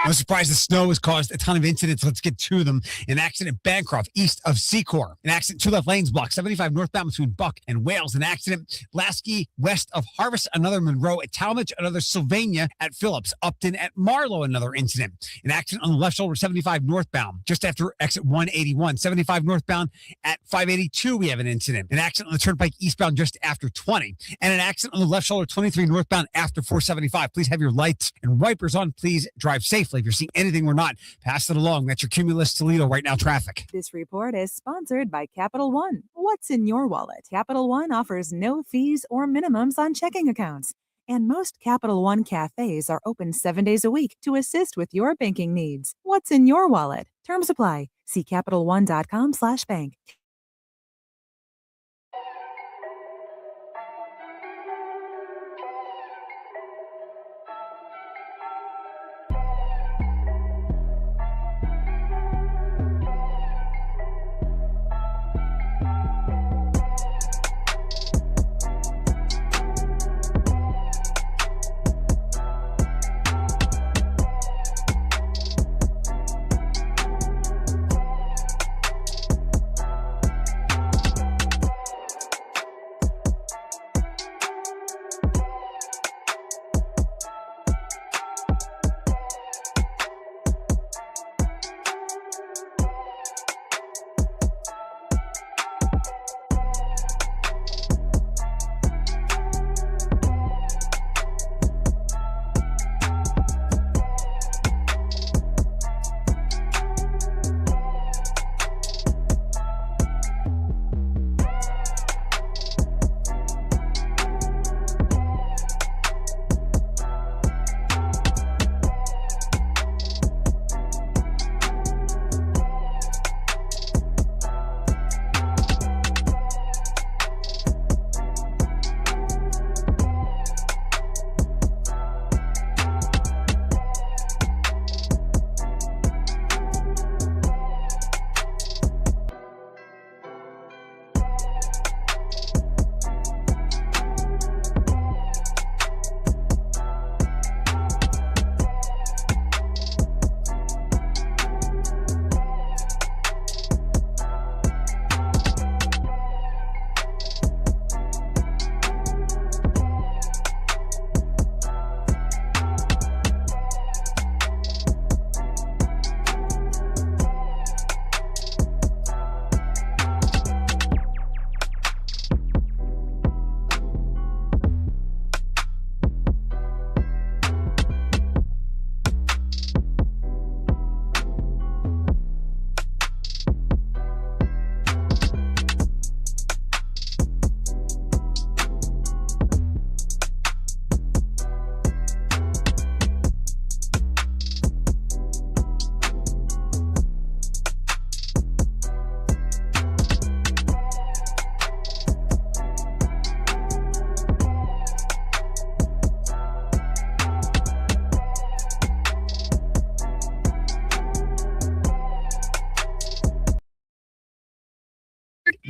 No surprise, the snow has caused a ton of incidents. Let's get to them. An accident at Bancroft, east of Secor. An accident, 2 left lanes blocked, 75 northbound between Buck and Wales. An accident, Lasky, west of Harvest. Another Monroe at Talmadge. Another Sylvania at Phillips. Upton at Marlow, another incident. An accident on the left shoulder, 75 northbound, just after exit 181. 75 northbound at 582, we have an incident. An accident on the turnpike eastbound just after 20. And an accident on the left shoulder, 23 northbound after 475. Please have your lights and wipers on. Please drive safely. If you're seeing anything we're not, pass it along. That's your Cumulus Toledo right now traffic. This report is sponsored by Capital One. What's in your wallet? Capital One offers no fees or minimums on checking accounts. And most Capital One cafes are open 7 days a week to assist with your banking needs. What's in your wallet? Terms apply. See CapitalOne.com/bank.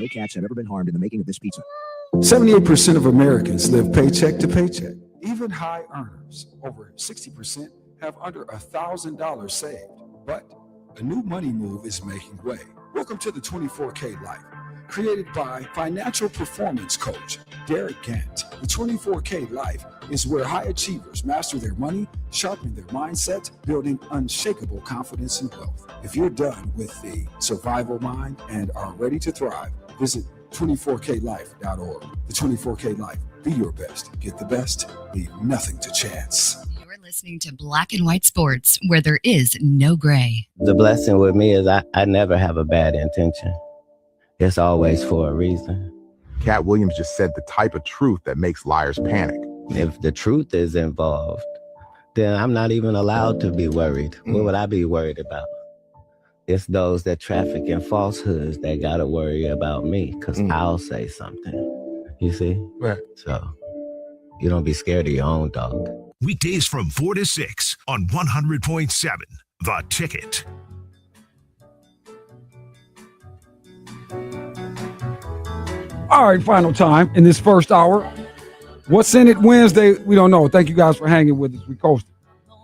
No cats have ever been harmed in the making of this pizza. 78% of Americans live paycheck to paycheck. Even high earners, over 60%, have under $1,000 saved. But a new money move is making way. Welcome to the 24K Life, created by financial performance coach Derek Gant. The 24K Life is where high achievers master their money, sharpen their mindset, building unshakable confidence and wealth. If you're done with the survival mind and are ready to thrive, visit 24klife.org. The 24K Life. Be your best. Get the best. Leave nothing to chance. You're listening to Black and White Sports, where there is no gray. The blessing with me is I never have a bad intention. It's always for a reason. Cat Williams just said the type of truth that makes liars panic. If the truth is involved, then I'm not even allowed to be worried. What would I be worried about? It's those that traffic in falsehoods that got to worry about me because I'll say something. You see? Right. So you don't be scared of your own dog. Weekdays from 4 to 6 on 100.7 The Ticket. All right, final time in this first hour. What's in it Wednesday? We don't know. Thank you guys for hanging with us. We coasted.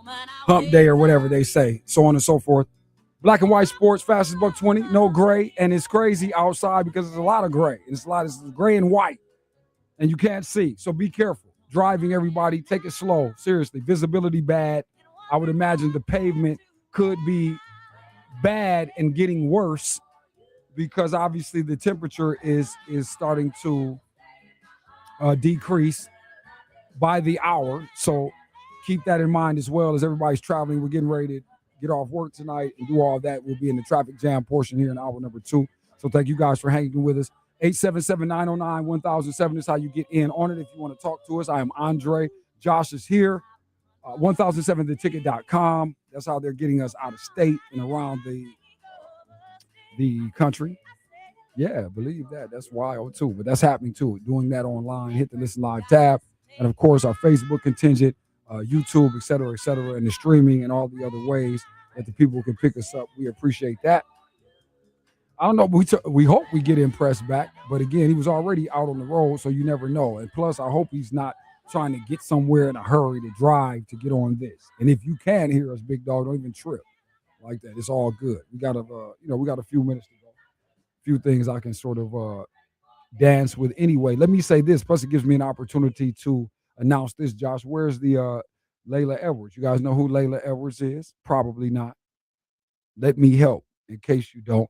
Hump day or whatever they say, so on and so forth. Black and White Sports, fastest buck 20, no gray, and it's crazy outside because there's a lot of gray. It's gray and white, and you can't see, so be careful. Driving, everybody, take it slow. Seriously, visibility bad. I would imagine the pavement could be bad and getting worse because obviously the temperature is starting to decrease by the hour, so keep that in mind as well as everybody's traveling. We're getting ready to get off work tonight and do all that. We'll be in the traffic jam portion here in hour number 2. So thank you guys for hanging with us. 877-909-1007 is how you get in on it if you want to talk to us. I am Andre. Josh is here. 1007theticket.com. That's how they're getting us out of state and around the country. Yeah, believe that. That's wild too. But that's happening too. Doing that online. Hit the Listen Live tab. And of course, our Facebook contingent, YouTube, et cetera, and the streaming and all the other ways that the people can pick us up. We appreciate that. I don't know. We hope we get Impressed back. But again, he was already out on the road, so you never know. And plus, I hope he's not trying to get somewhere in a hurry to drive to get on this. And if you can hear us, big dog, don't even trip like that. It's all good. We got a few minutes to go. A few things I can sort of dance with anyway. Let me say this. Plus, it gives me an opportunity to announce this, Josh. Where's the Layla Edwards? You guys know who Layla Edwards is? Probably not. Let me help in case you don't,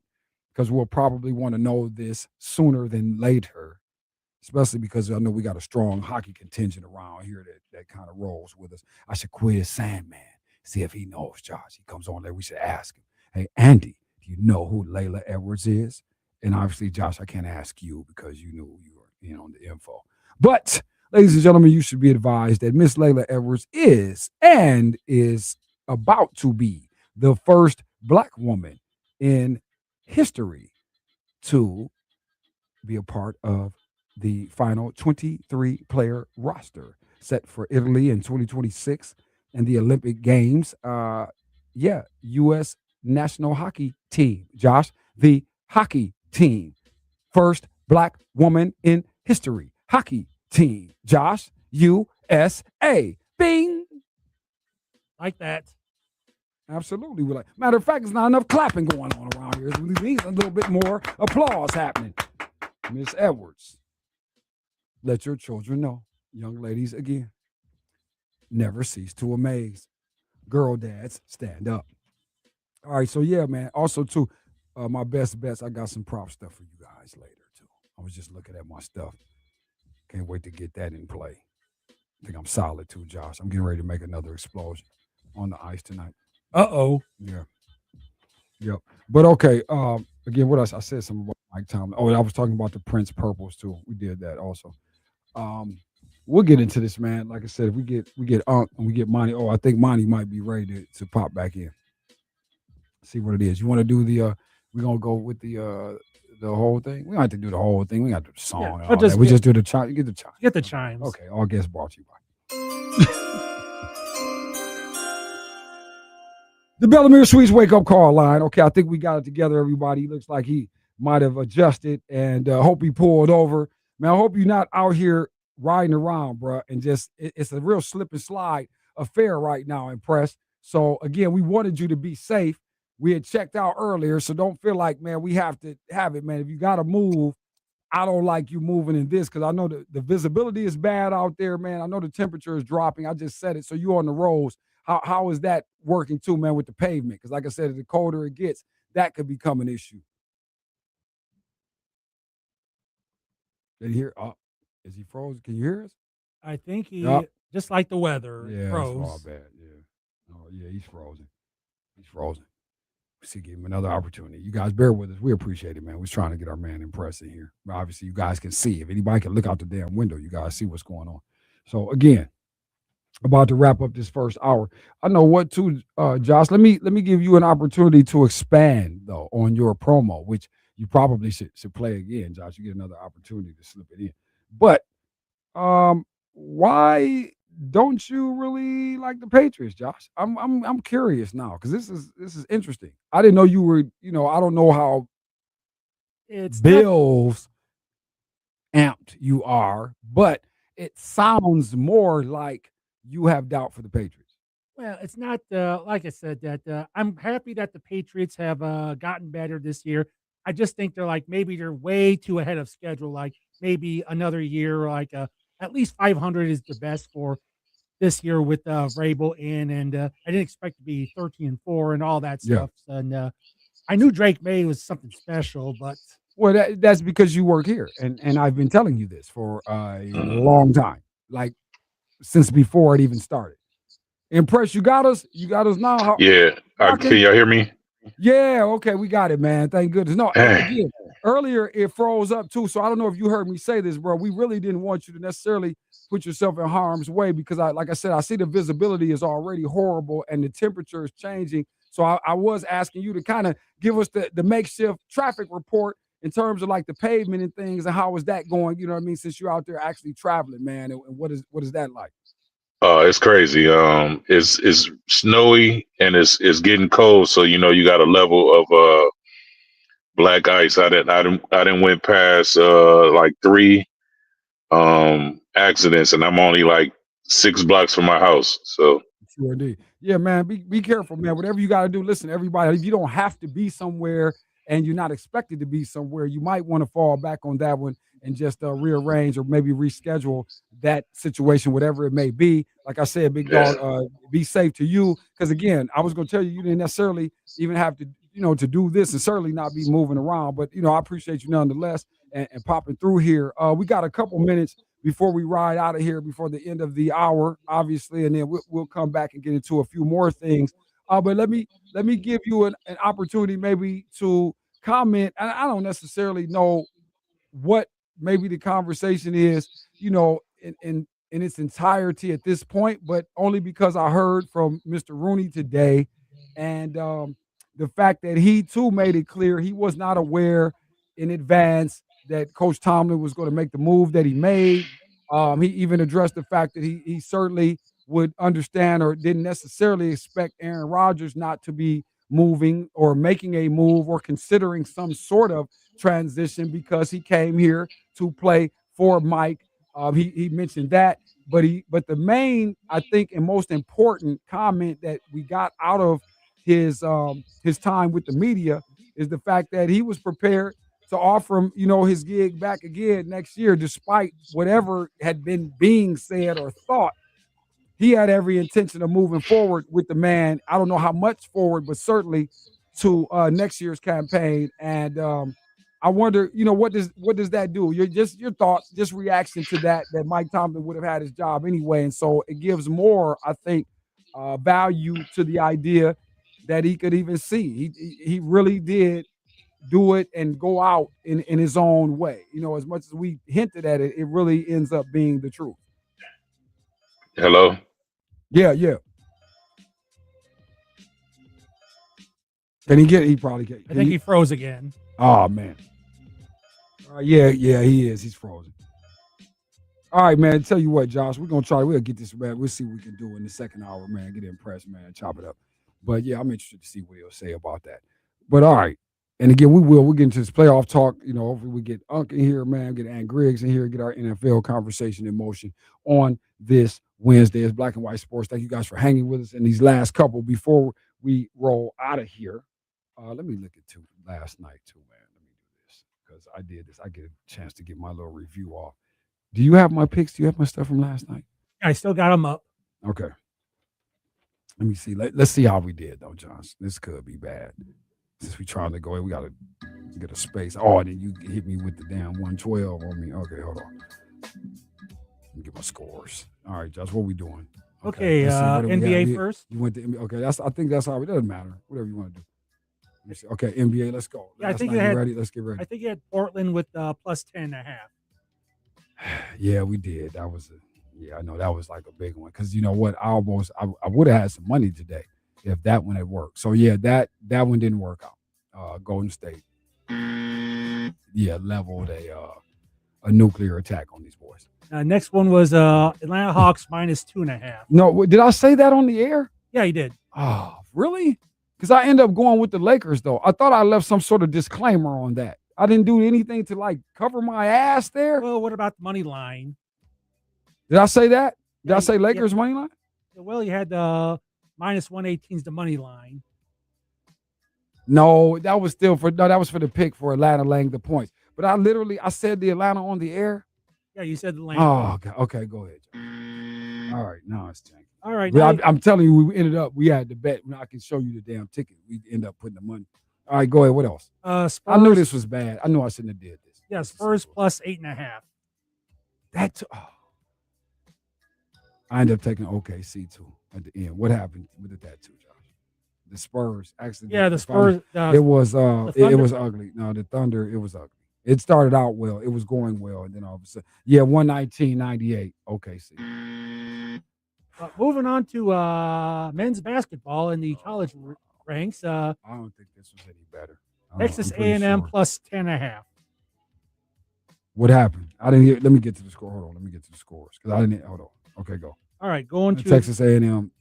because we'll probably want to know this sooner than later, especially because I know we got a strong hockey contingent around here that kind of rolls with us. I should quiz Sandman, see if he knows, Josh. He comes on there. We should ask him, hey, Andy, do you know who Layla Edwards is? And obviously, Josh, I can't ask you because you knew you were in on the info. But ladies and gentlemen, you should be advised that Miss Layla Edwards is about to be the first Black woman in history to be a part of the final 23-player roster set for Italy in 2026 and the Olympic Games. U.S. national hockey team, Josh, the hockey team. First Black woman in history. Hockey team, Josh, USA. Bing. Like that. Absolutely. We're like, matter of fact, there's not enough clapping going on around here. We need a little bit more applause happening. Miss Edwards, let your children know, young ladies, again, never cease to amaze. Girl dads, stand up. All right, so yeah, man. Also, too, my best bets, I got some prop stuff for you guys later, too. I was just looking at my stuff. Can't wait to get that in play. I think I'm solid, too, Josh. I'm getting ready to make another explosion on the ice tonight. Uh-oh. Yeah. Yep. But okay, again, what else? I said something about Mike Tomlin. Oh, I was talking about the Prince Purples, too. We did that also. We'll get into this, man. Like I said, if we get Unc and we get Monty. Oh, I think Monty might be ready to pop back in. See what it is. You want to do the we're gonna go with the whole thing? We don't have to do the whole thing. We got to do the song. Yeah, and all that. We just do the chime. You get the chime. Get the chimes. Okay, all guests brought to you by the Bellamere Suites wake up call line. Okay, I think we got it together, everybody. Looks like he might have adjusted, and hope he pulled over. Man, I hope you're not out here riding around, bro, and just it's a real slip and slide affair right now in press. So again, we wanted you to be safe. We had checked out earlier, so don't feel like, man, we have to have it, man. If you got to move, I don't like you moving in this because I know the visibility is bad out there, man. I know the temperature is dropping. I just said it. So you on the roads. How is that working too, man, with the pavement? Because like I said, the colder it gets, that could become an issue. Did he hear? Oh, is he frozen? Can you hear us? I think he, Yep. just like the weather, Yeah, froze. it's all bad. Yeah. Oh, yeah, he's frozen. He's frozen. See, give him another opportunity. You guys bear with us. We appreciate it, man. We're trying to get our man impressed in here. But obviously, you guys can see. If anybody can look out the damn window, you guys see what's going on. So again, about to wrap up this first hour. I know what too, Josh. Let me give you an opportunity to expand though on your promo, which you probably should play again, Josh. You get another opportunity to slip it in. But why don't you really like the Patriots, Josh? I'm curious now because this is interesting. I didn't know you were. I don't know how It's not, Bills amped you are, but it sounds more like you have doubt for the Patriots. well, it's not like I said that I'm happy that the Patriots have gotten better this year. I just think maybe they're way too ahead of schedule. Like maybe another year, at least 500 is the best for this year with Vrabel in, and I didn't expect to be 13-4 and all that Yeah. stuff. And I knew Drake May was something special, but Well, that's because you work here, and I've been telling you this for a long time, like since before it even started. Impress, you got us. You got us now. Yeah. Can y'all hear me? Yeah, okay, we got it, man. Thank goodness. No, Eh. again, earlier it froze up too. So I don't know if you heard me say this, bro. We really didn't want you to necessarily put yourself in harm's way because like I said, I see the visibility is already horrible and the temperature is changing. So I was asking you to kind of give us the makeshift traffic report in terms of like the pavement and things and how is that going? You know what I mean? Since you're out there actually traveling, man, and what is that like? It's crazy. It's snowy and it's getting cold. So you got a level of black ice. I didn't went past like 3 accidents, and I'm only like 6 blocks from my house. So Sure did. Yeah, man. Be careful, man. Whatever you got to do. Listen, everybody. If you don't have to be somewhere and you're not expected to be somewhere, you might want to fall back on that one and just rearrange or maybe reschedule that situation, whatever it may be. Like I said, big dog, be safe to you. Because again, I was going to tell you, you didn't necessarily even have to, to do this and certainly not be moving around. But I appreciate you nonetheless and popping through here. We got a couple minutes before we ride out of here before the end of the hour, obviously, and then we'll come back and get into a few more things. But let me give you an opportunity maybe to comment. And I don't necessarily know what maybe the conversation is, in its entirety at this point, but only because I heard from Mr. Rooney today, and the fact that he too made it clear he was not aware in advance that Coach Tomlin was going to make the move that he made. He even addressed the fact that he certainly would understand or didn't necessarily expect Aaron Rodgers not to be moving or making a move or considering some sort of transition because he came here to play for Mike. He mentioned that, but the main, I think, and most important comment that we got out of his time with the media is the fact that he was prepared to offer him, his gig back again next year, despite whatever had been being said or thought. He had every intention of moving forward with the man. I don't know how much forward, but certainly to next year's campaign. And I wonder, what does that do? Your thoughts, just reaction to that Mike Tomlin would have had his job anyway. And so it gives more, I think, value to the idea that he could even see. He really did do it and go out in his own way. As much as we hinted at it, it really ends up being the truth. Hello? Yeah. Can he get? He probably can. I think he froze again. Oh man. Yeah, he is. He's frozen. All right, man. Tell you what, Josh, we're gonna try. We'll get this, man. We'll see what we can do in the second hour, man. Get impressed, man. Chop it up. But yeah, I'm interested to see what he'll say about that. But all right, And again, we'll get into this playoff talk. Hopefully we get Unc in here, man, get Ann Griggs in here, get our NFL conversation in motion on this Wednesday. It's Black and White Sports. Thank you guys for hanging with us in these last couple before we roll out of here. Let me look at last night too, man. Let me do this because I did this. I get a chance to get my little review off. Do you have my picks? Do you have my stuff from last night? I still got them up. Okay. Let me see. Let's see how we did, though, John. This could be bad. Since we trying to go in, we got to get a space. Oh, then you hit me with the damn 112 on me. Okay, hold on. Let me get my scores. All right, Josh, what we doing? Okay, NBA first. You went to NBA. Okay, I think that's how it doesn't matter. Whatever you want to do. Okay, NBA, let's go. Yeah, I think you had ready. Let's get ready. I think you had Portland with plus 10.5. Yeah, we did. I know that was like a big one because you know what? I would have had some money today if that one had worked. So yeah, that one didn't work out. Golden State, leveled a nuclear attack on these boys. Next one was Atlanta Hawks minus 2.5. No, did I say that on the air? Yeah, you did. Oh, really? Because I ended up going with the Lakers though. I thought I left some sort of disclaimer on that. I didn't do anything to like cover my ass there. Well, what about the money line? Did I say that? Did I say Lakers money line? Well, you had minus 118 is the money line. No, that was for the pick for Atlanta laying the points. But I said the Atlanta on the air. Yeah, you said the Atlanta. Oh, okay, go ahead. All right, now it's changing. All right. I'm telling you, we had the bet. I can show you the damn ticket. We end up putting the money. All right, go ahead. What else? Spurs, I knew this was bad. I knew I shouldn't have did this. Yeah, Spurs plus 8.5. I ended up taking OKC too at the end. What happened with that too, Josh? The Spurs actually. Yeah, the Spurs. It was ugly. No, the Thunder. It was ugly. It started out well. It was going well, and then all of a sudden, 119-98. OKC. Moving on to men's basketball in the college ranks. I don't think this was any better. Texas A&M plus 10.5. What happened? I didn't hear. Let me get to the score. Hold on. Let me get to the scores because I didn't. Hold on. Okay, go. All right, going to Texas A&M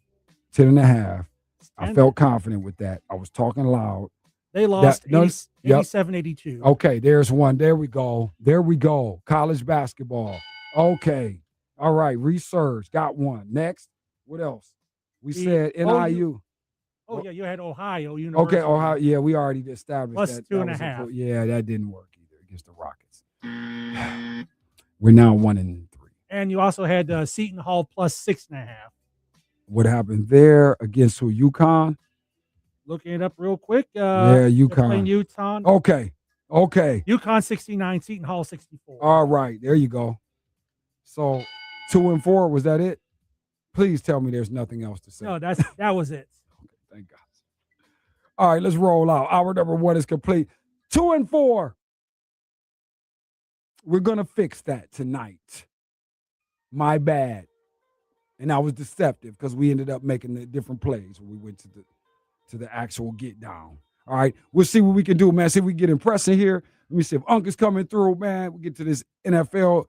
10.5. I felt confident with that. I was talking loud. They lost 87-82. Okay, there's one. There we go. College basketball. Okay. All right. Research. Got one. Next. What else? We said NIU. Oh, yeah. You had Ohio University. Okay. Ohio. Yeah, we already established plus that. Plus 2.5. Yeah, that didn't work either against the Rockets. We're now 1-3. And you also had Seton Hall plus 6.5. What happened there against who? UConn? Looking it up real quick. UConn. Playing Utah. Okay. UConn 69, Seton Hall 64. All right. There you go. So 2-4, was that it? Please tell me there's nothing else to say. No, that was it. Okay, thank God. All right, let's roll out. Hour number 1 is complete. 2-4. We're going to fix that tonight. My bad. And I was deceptive because we ended up making the different plays when we went to the actual get down. All right. We'll see what we can do, man. See if we can get impressing here. Let me see if Unc is coming through, man. We get to this NFL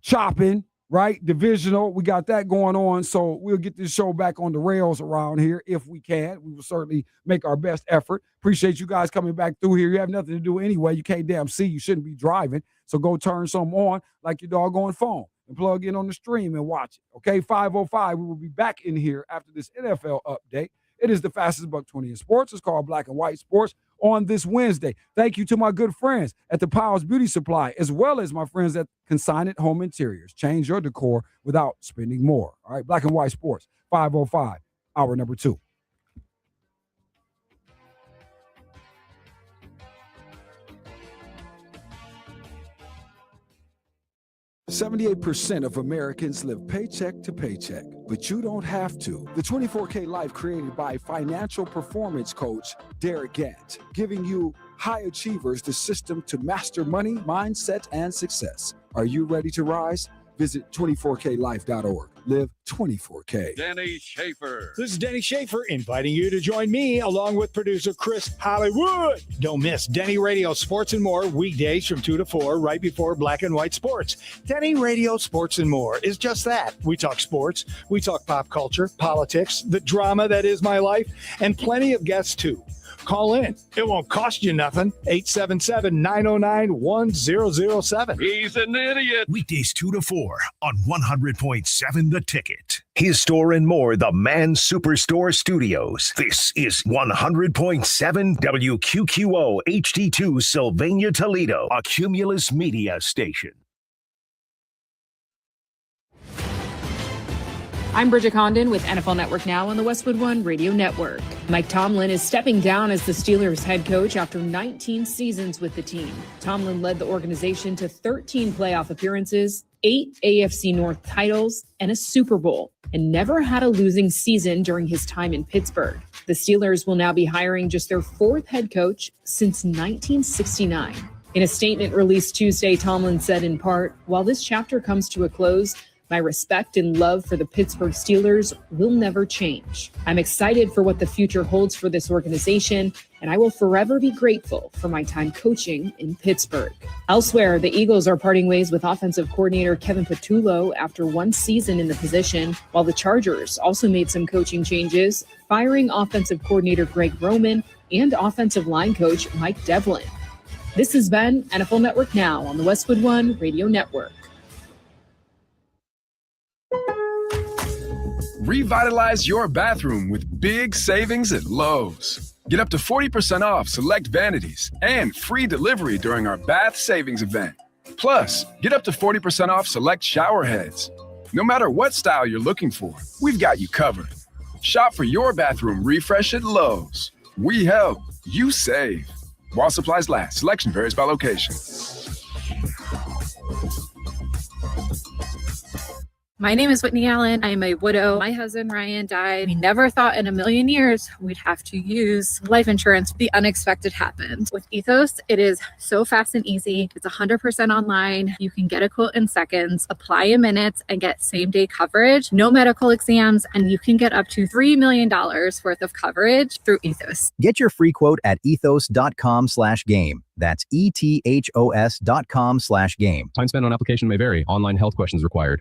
chopping, right? Divisional. We got that going on. So we'll get this show back on the rails around here if we can. We will certainly make our best effort. Appreciate you guys coming back through here. You have nothing to do anyway. You can't damn see. You shouldn't be driving. So go turn some on like your doggone phone and plug in on the stream and watch it. Okay, 5:05. We will be back in here after this NFL update. It is the fastest $1.20 in sports. It's called Black and White Sports on this Wednesday. Thank you to my good friends at the Powers Beauty Supply, as well as my friends at Consignment Home Interiors. Change your decor without spending more. All right, Black and White Sports, 5:05, hour number 2. 78% of Americans live paycheck to paycheck, but you don't have to. The 24K Life created by financial performance coach Derek Gant, giving you high achievers the system to master money, mindset, and success. Are you ready to rise? Visit 24klife.org. Live 24K. Denny Schaefer. This is Denny Schaefer inviting you to join me along with producer Chris Hollywood. Don't miss Denny Radio Sports and More weekdays from 2 to 4 right before Black and White Sports. Denny Radio Sports and More is just that. We talk sports, we talk pop culture, politics, the drama that is my life, and plenty of guests too. Call in. It won't cost you nothing. 877-909-1007. He's an idiot. Weekdays 2 to 4 on 100.7 The Ticket. His Store and More, the Man Superstore Studios. This is 100.7 WQQO HD2 Sylvania, Toledo, a Cumulus media station. I'm Bridget Condon with NFL Network Now on the Westwood One Radio Network. Mike Tomlin is stepping down as the Steelers head coach after 19 seasons with the team. Tomlin led the organization to 13 playoff appearances, 8 AFC North titles, and a Super Bowl, and never had a losing season during his time in Pittsburgh. The Steelers will now be hiring just their 4th head coach since 1969. In a statement released Tuesday, Tomlin said in part, "While this chapter comes to a close, my respect and love for the Pittsburgh Steelers will never change. I'm excited for what the future holds for this organization, and I will forever be grateful for my time coaching in Pittsburgh." Elsewhere, the Eagles are parting ways with offensive coordinator Kevin Patullo after 1 season in the position, while the Chargers also made some coaching changes, firing offensive coordinator Greg Roman and offensive line coach Mike Devlin. This has been NFL Network Now on the Westwood One Radio Network. Revitalize your bathroom with big savings at Lowe's. Get up to 40% off select vanities and free delivery during our bath savings event. Plus, get up to 40% off select shower heads. No matter what style you're looking for, we've got you covered. Shop for your bathroom refresh at Lowe's. We help, you save. While supplies last, selection varies by location. My name is Whitney Allen. I'm a widow. My husband, Ryan, died. We never thought in a million years we'd have to use life insurance. The unexpected happened. With Ethos, it is so fast and easy. It's 100% online. You can get a quote in seconds, apply in minutes, and get same-day coverage. No medical exams, and you can get up to $3 million worth of coverage through Ethos. Get your free quote at ethos.com/game. That's ethos.com/game. Time spent on application may vary. Online health questions required.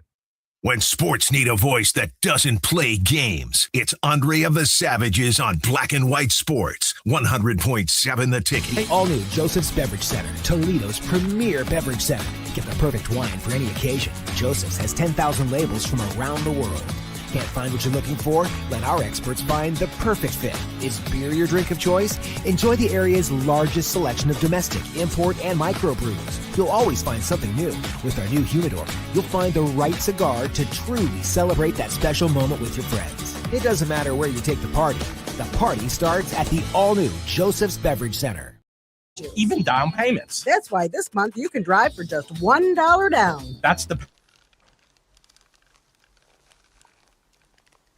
When sports need a voice that doesn't play games, it's Andre of the Savages on Black and White Sports, 100.7 The Ticket. All new Joseph's Beverage Center, Toledo's premier beverage center. Get the perfect wine for any occasion. Joseph's has 10,000 labels from around the world. Can't find what you're looking for? Let our experts find the perfect fit. Is beer your drink of choice? Enjoy the area's largest selection of domestic, import, and microbrews. You'll always find something new. With our new humidor, you'll find the right cigar to truly celebrate that special moment with your friends. It doesn't matter where you take the party starts at the all-new Joseph's Beverage Center. Even down payments. That's why this month you can drive for just $1 down. That's the...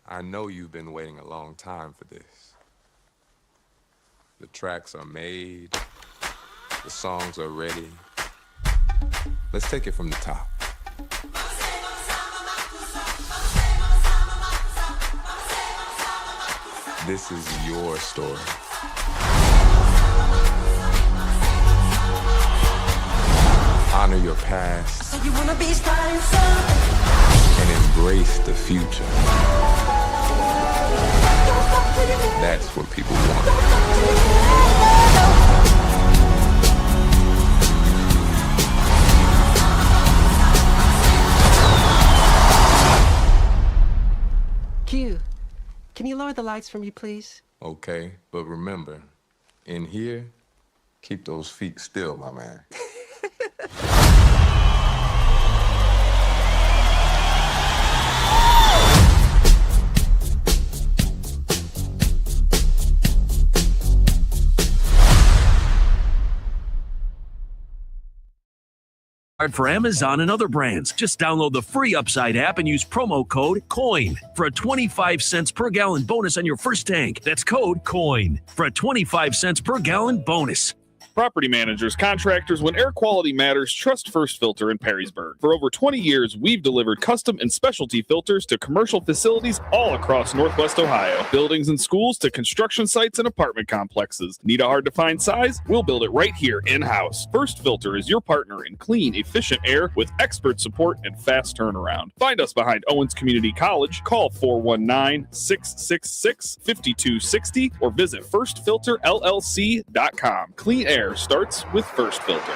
I know you've been waiting a long time for this. The tracks are made. The songs are ready. Let's take it from the top. This is your story. Honor your past and embrace the future. That's what people want. Q, can you lower the lights for me, please? Okay, but remember, in here, keep those feet still, my man. For Amazon and other brands. Just download the free Upside app and use promo code COIN for a 25 cents per gallon bonus on your first tank. That's code COIN for a 25 cents per gallon bonus. Property managers, contractors, when air quality matters, trust First Filter in Perrysburg. For over 20 years, we've delivered custom and specialty filters to commercial facilities all across Northwest Ohio. Buildings and schools to construction sites and apartment complexes. Need a hard-to-find size? We'll build it right here in-house. First Filter is your partner in clean, efficient air with expert support and fast turnaround. Find us behind Owens Community College. Call 419-666-5260 or visit firstfilterllc.com. Clean air starts with First Filter.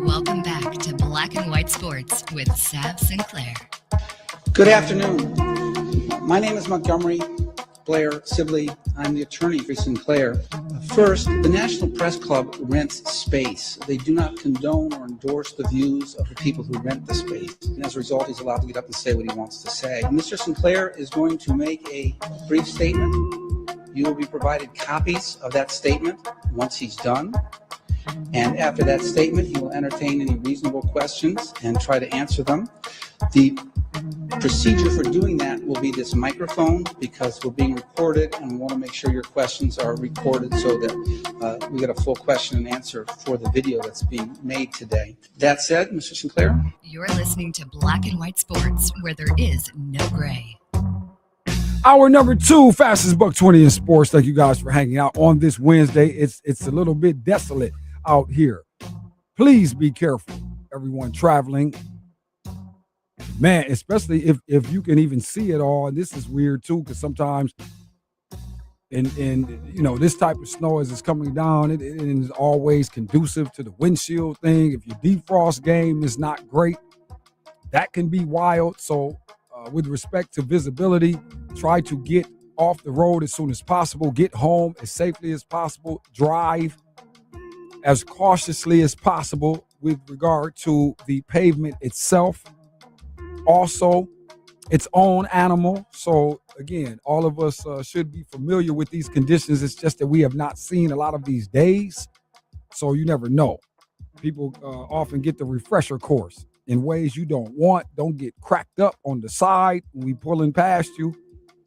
Welcome back to Black and White Sports with Sav Sinclair. Good afternoon. My name is Montgomery Blair Sibley. I'm the attorney for Sinclair. First, the National Press Club rents space. They do not condone or endorse the views of the people who rent the space. And as a result, he's allowed to get up and say what he wants to say. Mr. Sinclair is going to make a brief statement. You will be provided copies of that statement once he's done. And after that statement, he will entertain any reasonable questions and try to answer them. The procedure for doing that will be this microphone, because we're being recorded and we want to make sure your questions are recorded so that we get a full question and answer for the video that's being made today. That said, Mr. Sinclair? You're listening to Black and White Sports, where there is no gray. Hour number 2, fastest $1.20 in sports. Thank you guys for hanging out on this Wednesday. It's a little bit desolate out here. Please be careful, everyone traveling. Man, especially if you can even see it all. And this is weird too, because sometimes in this type of snow as it's coming down, it is always conducive to the windshield thing. If your defrost game is not great, that can be wild. So with respect to visibility, try to get off the road as soon as possible, get home as safely as possible, drive as cautiously as possible with regard to the pavement itself. Also, its own animal. So again, all of us should be familiar with these conditions. It's just that we have not seen a lot of these days. So you never know. People often get the refresher course in ways you don't want. Don't get cracked up on the side when we pulling past you.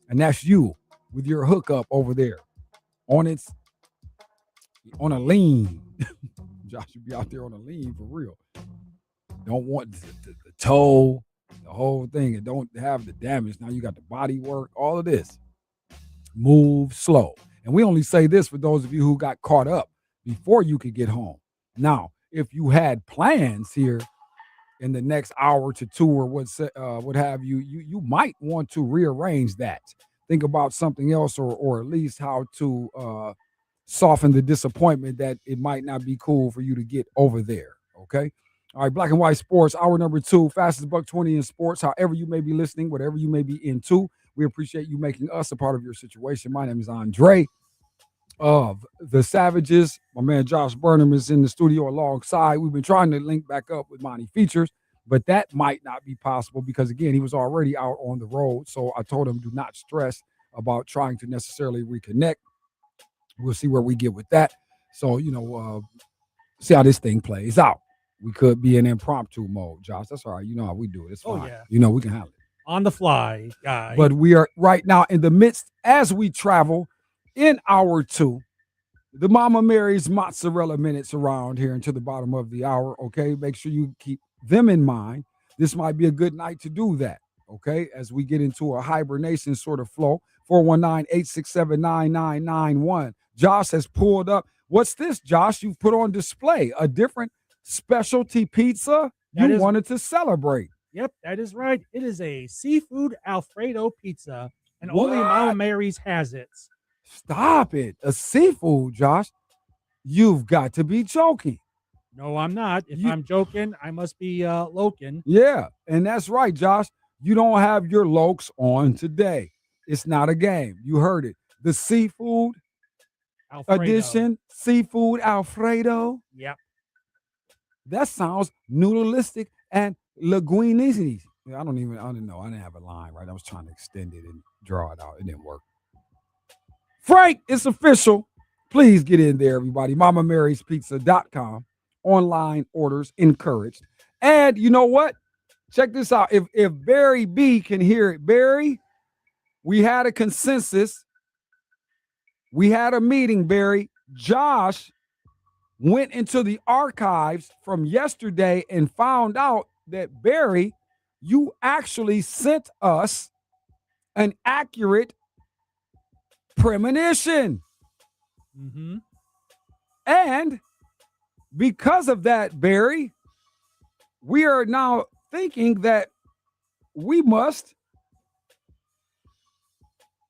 And that's you with your hookup over there on a lean. Josh, you be out there on a lean for real. Don't want the toe, the whole thing, and don't have the damage. Now you got the body work, all of this. Move slow. And we only say this for those of you who got caught up before you could get home. Now, if you had plans here in the next hour to 2 or what have you, you might want to rearrange that. Think about something else, or at least how to soften the disappointment that it might not be cool for you to get over there. Okay. All right. Black and White Sports, hour number 2, fastest $1.20 in sports. However you may be listening, whatever you may be into, we appreciate you making us a part of your situation. My name is Andre of the Savages. My man Josh Burnham is in the studio alongside. We've been trying to link back up with Monty Features, but that might not be possible because, again, he was already out on the road. So I told him do not stress about trying to necessarily reconnect. We'll see where we get with that. So, see how this thing plays out. We could be in impromptu mode, Josh. That's all right. You know how we do it. It's fine. Yeah. We can handle it. On the fly, guy. But we are right now in the midst, as we travel in hour 2, the Mama Mary's mozzarella minutes around here until the bottom of the hour, okay? Make sure you keep them in mind. This might be a good night to do that, okay? As we get into a hibernation sort of flow. 419-867-9991. Josh has pulled up. What's this, Josh? You've put on display a different specialty pizza you wanted to celebrate. Yep, that is right. It is a seafood Alfredo pizza, and only Mama Mary's has it. Stop it. A seafood, Josh? You've got to be joking. No, I'm not. If I'm joking, I must be loking. Yeah, and that's right, Josh. You don't have your lokes on today. It's not a game. You heard it. The seafood Alfredo edition, seafood Alfredo. Yep. That sounds noodleistic and linguine. I don't know. I didn't have a line, right? I was trying to extend it and draw it out. It didn't work. Frank, it's official. Please get in there, everybody. MamaMarysPizza.com. Online orders encouraged. And you know what? Check this out. If Barry B can hear it, Barry, we had a consensus. We had a meeting, Barry. Josh went into the archives from yesterday and found out that, Barry, you actually sent us an accurate premonition. Mm-hmm. And because of that, Barry, we are now thinking that we must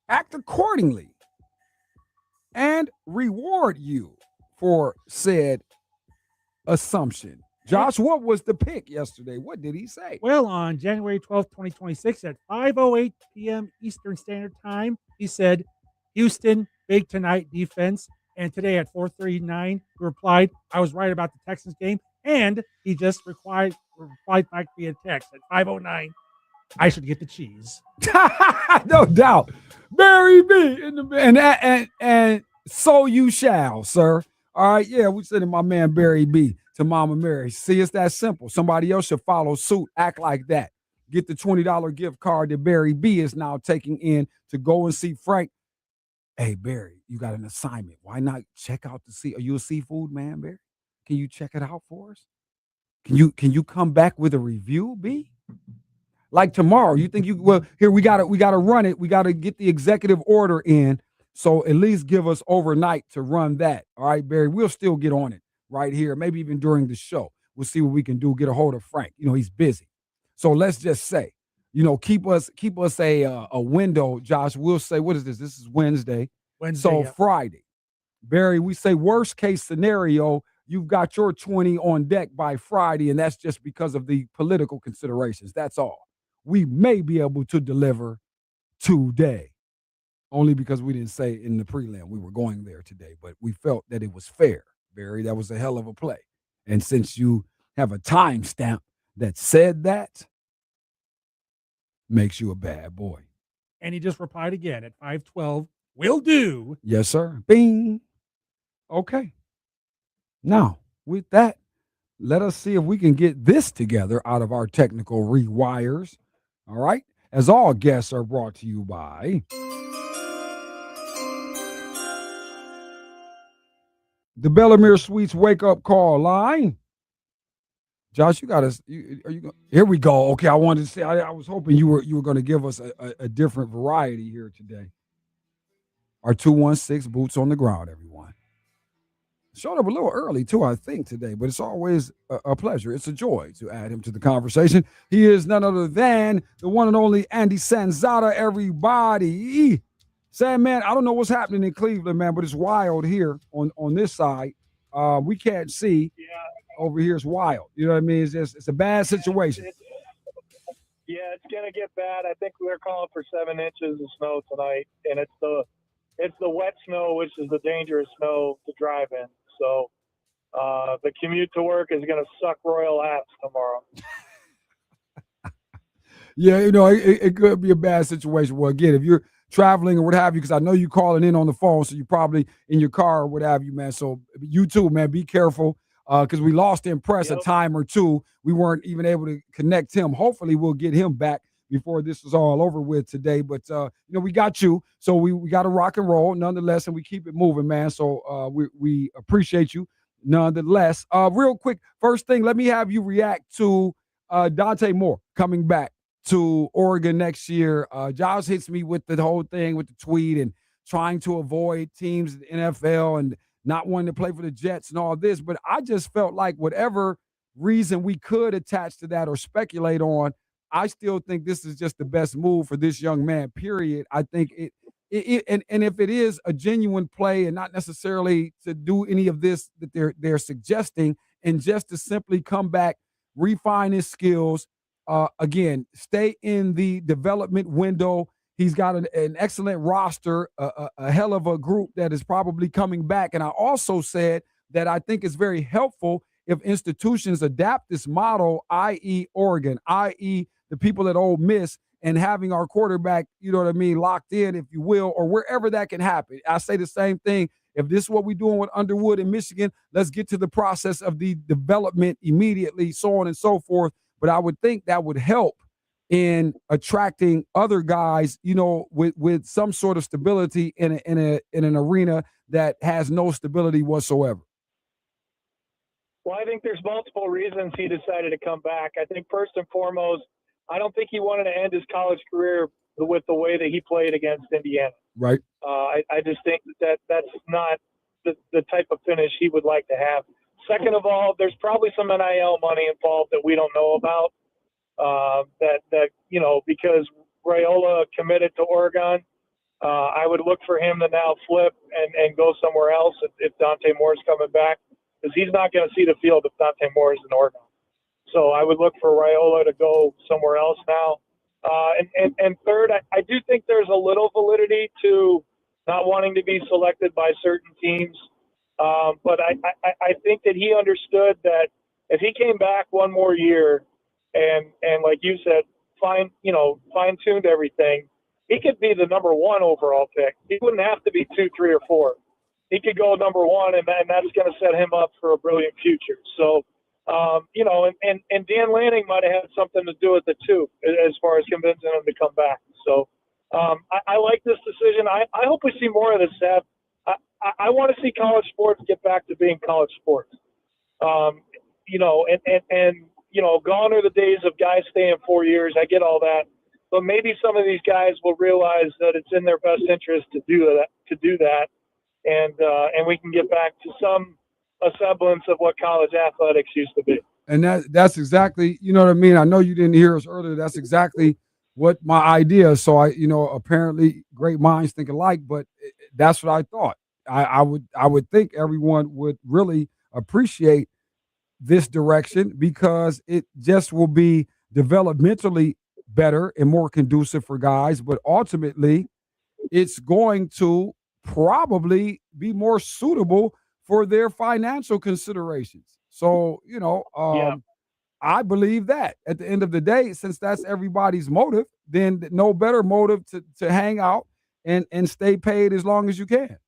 act accordingly and reward you for said assumption. Josh, what was the pick yesterday? What did he say? Well, on January 12th, 2026, at 5:08 p.m. Eastern Standard Time, he said, Houston, big tonight defense. And today at 4:39, he replied, I was right about the Texans game. And he just replied back via text at 5:09, I should get the cheese. No doubt. Barry B. And so you shall, sir. All right, yeah, we sending my man Barry B to Mama Mary. See, it's that simple. Somebody else should follow suit, act like that. Get the $20 gift card that Barry B is now taking in to go and see Frank. Hey, Barry, you got an assignment. Why not check out the sea? Are you a seafood man, Barry? Can you check it out for us? Can you come back with a review, B? Like tomorrow, you think here we gotta run it. We gotta get the executive order in. So at least give us overnight to run that. All right, Barry, we'll still get on it right here. Maybe even during the show. We'll see what we can do. Get a hold of Frank. He's busy. So let's just say, keep us a window, Josh. We'll say, what is this? This is Wednesday. So yeah. Friday. Barry, we say worst case scenario, you've got your 20 on deck by Friday, and that's just because of the political considerations. That's all. We may be able to deliver today, only because we didn't say in the prelim we were going there today, but we felt that it was fair, Barry. That was a hell of a play. And since you have a timestamp that said that, makes you a bad boy. And he just replied again at 5:12, will do. Yes, sir. Bing. Okay. Now, with that, let us see if we can get this together out of our technical rewires. All right. As all guests are brought to you by the Bellamere Suites Wake Up Call line. Josh, you got us. Here we go. Okay, I wanted to say I was hoping you were going to give us a different variety here today. Our 216 boots on the ground, everyone. Showed up a little early, too, I think, today, but it's always a pleasure. It's a joy to add him to the conversation. He is none other than the one and only Andy Sanzata, everybody. Sandman, I don't know what's happening in Cleveland, man, but it's wild here on this side. We can't see. Yeah. Over here is wild. You know what I mean? It's a bad situation. It's going to get bad. I think we're calling for 7 inches of snow tonight, and it's the wet snow, which is the dangerous snow to drive in. So the commute to work is going to suck royal apps tomorrow. Yeah, it could be a bad situation. Well, again, if you're traveling or what have you, because I know you calling in on the phone, so you're probably in your car or what have you, man. So you too, man, be careful. Because we lost Impress a time or two. We weren't even able to connect him. Hopefully, we'll get him back before this is all over with today. But, we got you. So we got to rock and roll nonetheless, and we keep it moving, man. So we appreciate you nonetheless. Real quick, first thing, let me have you react to Dante Moore coming back to Oregon next year. Giles hits me with the whole thing with the tweet and trying to avoid teams in the NFL and not wanting to play for the Jets and all this, but I just felt like whatever reason we could attach to that or speculate on, I still think this is just the best move for this young man, period. I think and if it is a genuine play and not necessarily to do any of this that they're suggesting, and just to simply come back, refine his skills, again, stay in the development window. He's got an excellent roster, a hell of a group that is probably coming back. And I also said that I think it's very helpful if institutions adapt this model, i.e. Oregon, i.e. the people at Ole Miss, and having our quarterback, locked in, if you will, or wherever that can happen. I say the same thing. If this is what we're doing with Underwood in Michigan, let's get to the process of the development immediately, so on and so forth. But I would think that would help in attracting other guys, with some sort of stability in an arena that has no stability whatsoever? Well, I think there's multiple reasons he decided to come back. I think first and foremost, I don't think he wanted to end his college career with the way that he played against Indiana. Right. I just think that's not the type of finish he would like to have. Second of all, there's probably some NIL money involved that we don't know about. Because Raiola committed to Oregon, I would look for him to now flip and go somewhere else if Dante Moore's coming back, because he's not going to see the field if Dante Moore is in Oregon. So I would look for Raiola to go somewhere else now. And third, I do think there's a little validity to not wanting to be selected by certain teams. But I think that he understood that if he came back one more year and like you said, fine-tuned everything, he could be the number 1 overall pick. He wouldn't have to be 2, 3, or 4. He could go number 1, and that's going to set him up for a brilliant future. So, and Dan Lanning might have had something to do with it too, as far as convincing him to come back. So, I like this decision. I hope we see more of this, Seth. I want to see college sports get back to being college sports. Gone are the days of guys staying 4 years. I get all that. But maybe some of these guys will realize that it's in their best interest to do that, and we can get back to a semblance of what college athletics used to be. And that's exactly, you know what I mean? I know you didn't hear us earlier. That's exactly what my idea is. So apparently great minds think alike, but that's what I thought. I would think everyone would really appreciate this direction, because it just will be developmentally better and more conducive for guys, but ultimately it's going to probably be more suitable for their financial considerations. So, I believe that at the end of the day, since that's everybody's motive, then no better motive to hang out and stay paid as long as you can.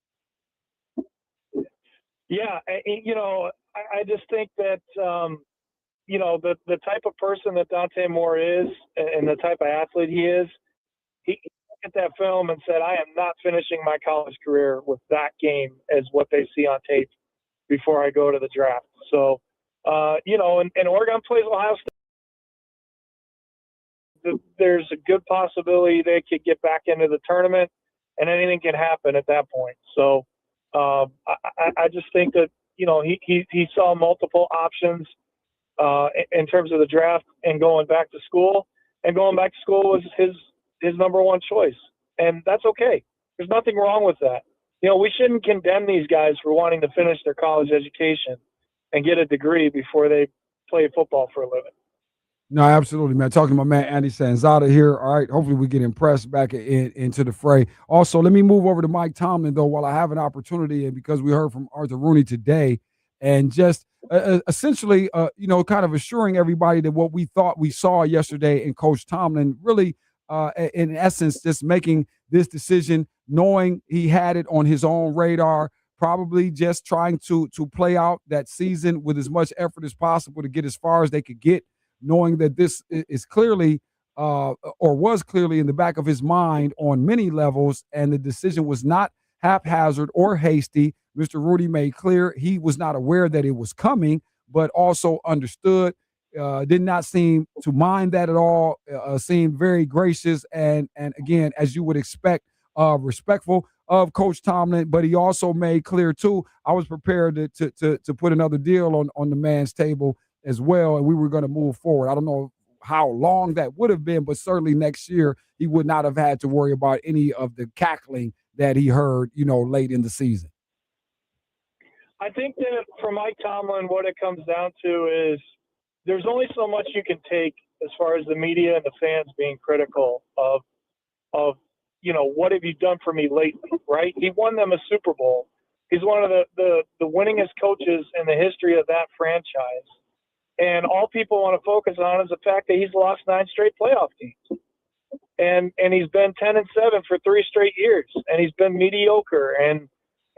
Yeah, I just think that the type of person that Dante Moore is and the type of athlete he is, he looked at that film and said, I am not finishing my college career with that game as what they see on tape before I go to the draft. So, and Oregon plays Ohio State. There's a good possibility they could get back into the tournament, and anything can happen at that point. So I just think that, he saw multiple options in terms of the draft and going back to school. And going back to school was his number 1 choice. And that's okay. There's nothing wrong with that. We shouldn't condemn these guys for wanting to finish their college education and get a degree before they play football for a living. No, absolutely, man. Talking to my man Andy Sanzada here. All right, hopefully we get impressed back into the fray. Also, let me move over to Mike Tomlin, though, while I have an opportunity, and because we heard from Arthur Rooney today, and just essentially, kind of assuring everybody that what we thought we saw yesterday in Coach Tomlin, really, in essence, just making this decision, knowing he had it on his own radar, probably just trying to play out that season with as much effort as possible to get as far as they could get, knowing that this is clearly or was clearly in the back of his mind on many levels, and the decision was not haphazard or hasty. Mr. Rudy made clear he was not aware that it was coming, but also understood, did not seem to mind that at all, seemed very gracious and again, as you would expect, respectful of Coach Tomlin. But he also made clear, too, I was prepared to put another deal on the man's table as well, and we were going to move forward. I don't know how long that would have been, but certainly next year he would not have had to worry about any of the cackling that he heard, late in the season. I think that for Mike Tomlin, what it comes down to is there's only so much you can take as far as the media and the fans being critical of what have you done for me lately, right? He won them a Super Bowl. He's one of the winningest coaches in the history of that franchise. And all people want to focus on is the fact that he's lost 9 straight playoff games. And he's been 10-7 for 3 straight years. And he's been mediocre.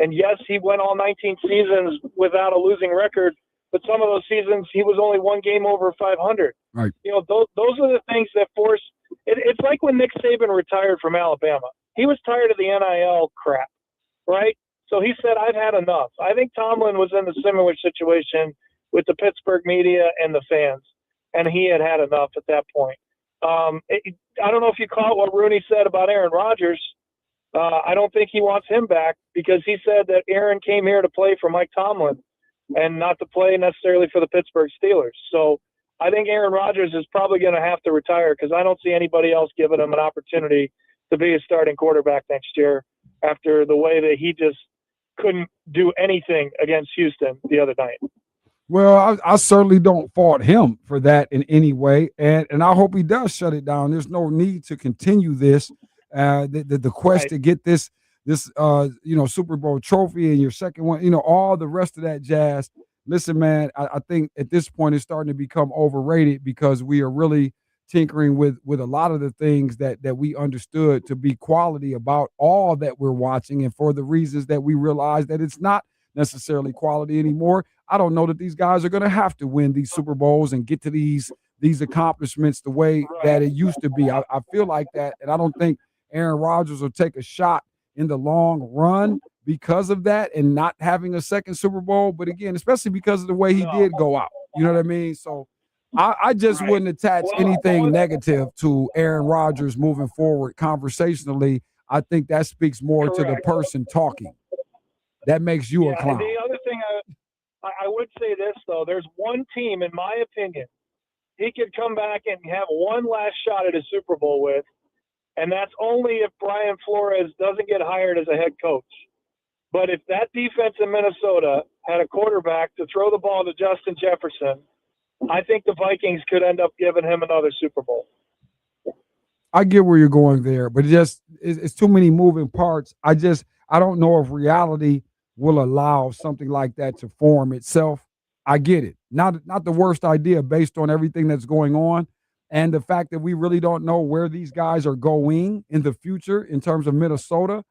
And yes, he went all 19 seasons without a losing record, but some of those seasons he was only 1 game over 500. Right. You know, those are the things that force it. It's like when Nick Saban retired from Alabama. He was tired of the NIL crap, right? So he said, I've had enough. I think Tomlin was in a similar situation with the Pittsburgh media and the fans, and he had enough at that point. I don't know if you caught what Rooney said about Aaron Rodgers. I don't think he wants him back because he said that Aaron came here to play for Mike Tomlin and not to play necessarily for the Pittsburgh Steelers. So I think Aaron Rodgers is probably going to have to retire because I don't see anybody else giving him an opportunity to be a starting quarterback next year after the way that he just couldn't do anything against Houston the other night. Well, I certainly don't fault him for that in any way, and I hope he does shut it down. There's no need to continue this. The quest to get this Super Bowl trophy and your second one, all the rest of that jazz. Listen, man, I think at this point it's starting to become overrated because we are really tinkering with a lot of the things that we understood to be quality about all that we're watching, and for the reasons that we realize that it's not necessarily quality anymore. I don't know that these guys are going to have to win these Super Bowls and get to these accomplishments the way that it used to be. I feel like that, and I don't think Aaron Rodgers will take a shot in the long run because of that and not having a second Super Bowl. But again, especially because of the way he did go out. You know what I mean? So I just wouldn't attach anything negative to Aaron Rodgers moving forward conversationally. I think that speaks more to the person talking. That makes you a clown. The other thing I would say this, though, there's one team, in my opinion, he could come back and have one last shot at a Super Bowl with, and that's only if Brian Flores doesn't get hired as a head coach. But if that defense in Minnesota had a quarterback to throw the ball to Justin Jefferson, I think the Vikings could end up giving him another Super Bowl. I get where you're going there, but it's too many moving parts. I don't know if reality will allow something like that to form itself. I get it. Not the worst idea based on everything that's going on and the fact that we really don't know where these guys are going in the future in terms of Minnesota.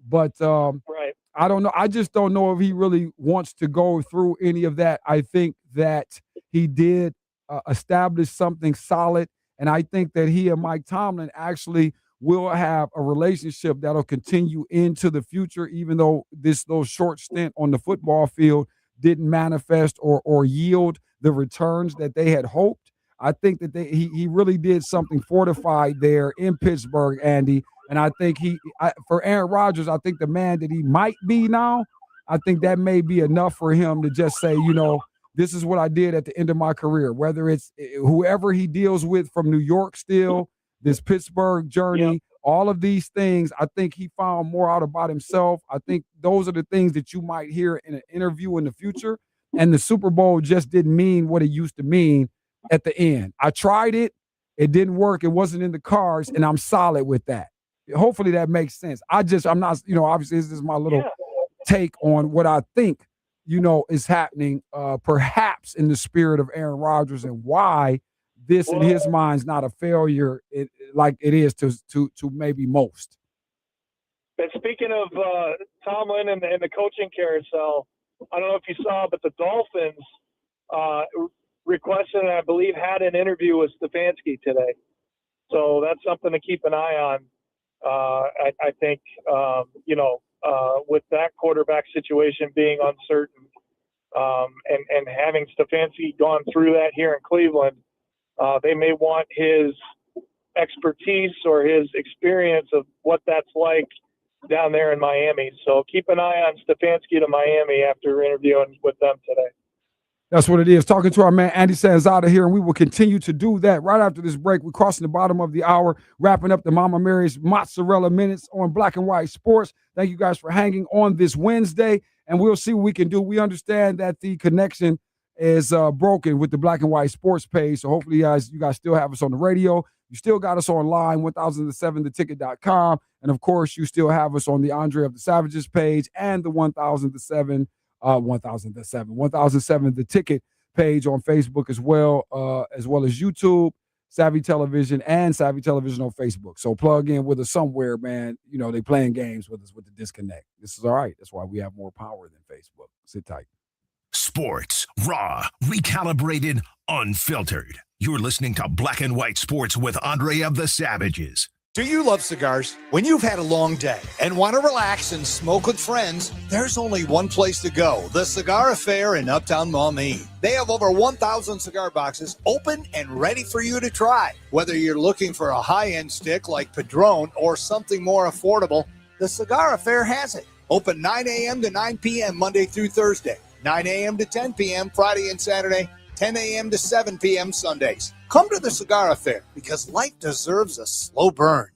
But I don't know. I just don't know if he really wants to go through any of that. I think that he did establish something solid, and I think that he and Mike Tomlin actually will have a relationship that'll continue into the future, even though those short stint on the football field didn't manifest or yield the returns that they had hoped. I think that he really did something fortified there in Pittsburgh, Andy. And I think for Aaron Rodgers, I think the man that he might be now, I think that may be enough for him to just say, this is what I did at the end of my career, whether it's whoever he deals with from New York still, this Pittsburgh journey, all of these things. I think he found more out about himself. I think those are the things that you might hear in an interview in the future. And the Super Bowl just didn't mean what it used to mean at the end. I tried it. It didn't work. It wasn't in the cards, and I'm solid with that. Hopefully that makes sense. I'm not, obviously this is my little take on what I think, is happening, perhaps in the spirit of Aaron Rodgers and why this in his mind is not a failure like it is to maybe most. And speaking of Tomlin and the coaching carousel, I don't know if you saw, but the Dolphins requested and I believe had an interview with Stefanski today. So that's something to keep an eye on. I think, with that quarterback situation being uncertain and having Stefanski gone through that here in Cleveland, they may want his expertise or his experience of what that's like down there in Miami. So keep an eye on Stefanski to Miami after interviewing with them today. That's what it is. Talking to our man Andy Sanzada here, and we will continue to do that right after this break. We're crossing the bottom of the hour, wrapping up the Mama Mary's Mozzarella Minutes on Black and White Sports. Thank you guys for hanging on this Wednesday, and we'll see what we can do. We understand that the connection is broken with the Black and White Sports page, so hopefully you guys still have us on the radio. You still got us online, 1007theticket.com, and of course, you still have us on the Andre of the Savages page and the 1007 The Ticket page on Facebook as well as YouTube, Savvy Television, and Savvy Television on Facebook. So plug in with us somewhere, man. They playing games with us with the disconnect. This is all right. That's why we have more power than Facebook. Sit tight. Sports, raw, recalibrated, unfiltered. You're listening to Black and White Sports with Andre of the Savages. Do you love cigars? When you've had a long day and want to relax and smoke with friends, there's only one place to go, the Cigar Affair in Uptown Maumee. They have over 1,000 cigar boxes open and ready for you to try. Whether you're looking for a high-end stick like Padron or something more affordable, the Cigar Affair has it. Open 9 a.m. to 9 p.m. Monday through Thursday, 9 a.m. to 10 p.m. Friday and Saturday, 10 a.m. to 7 p.m. Sundays. Come to the Cigar Affair because life deserves a slow burn.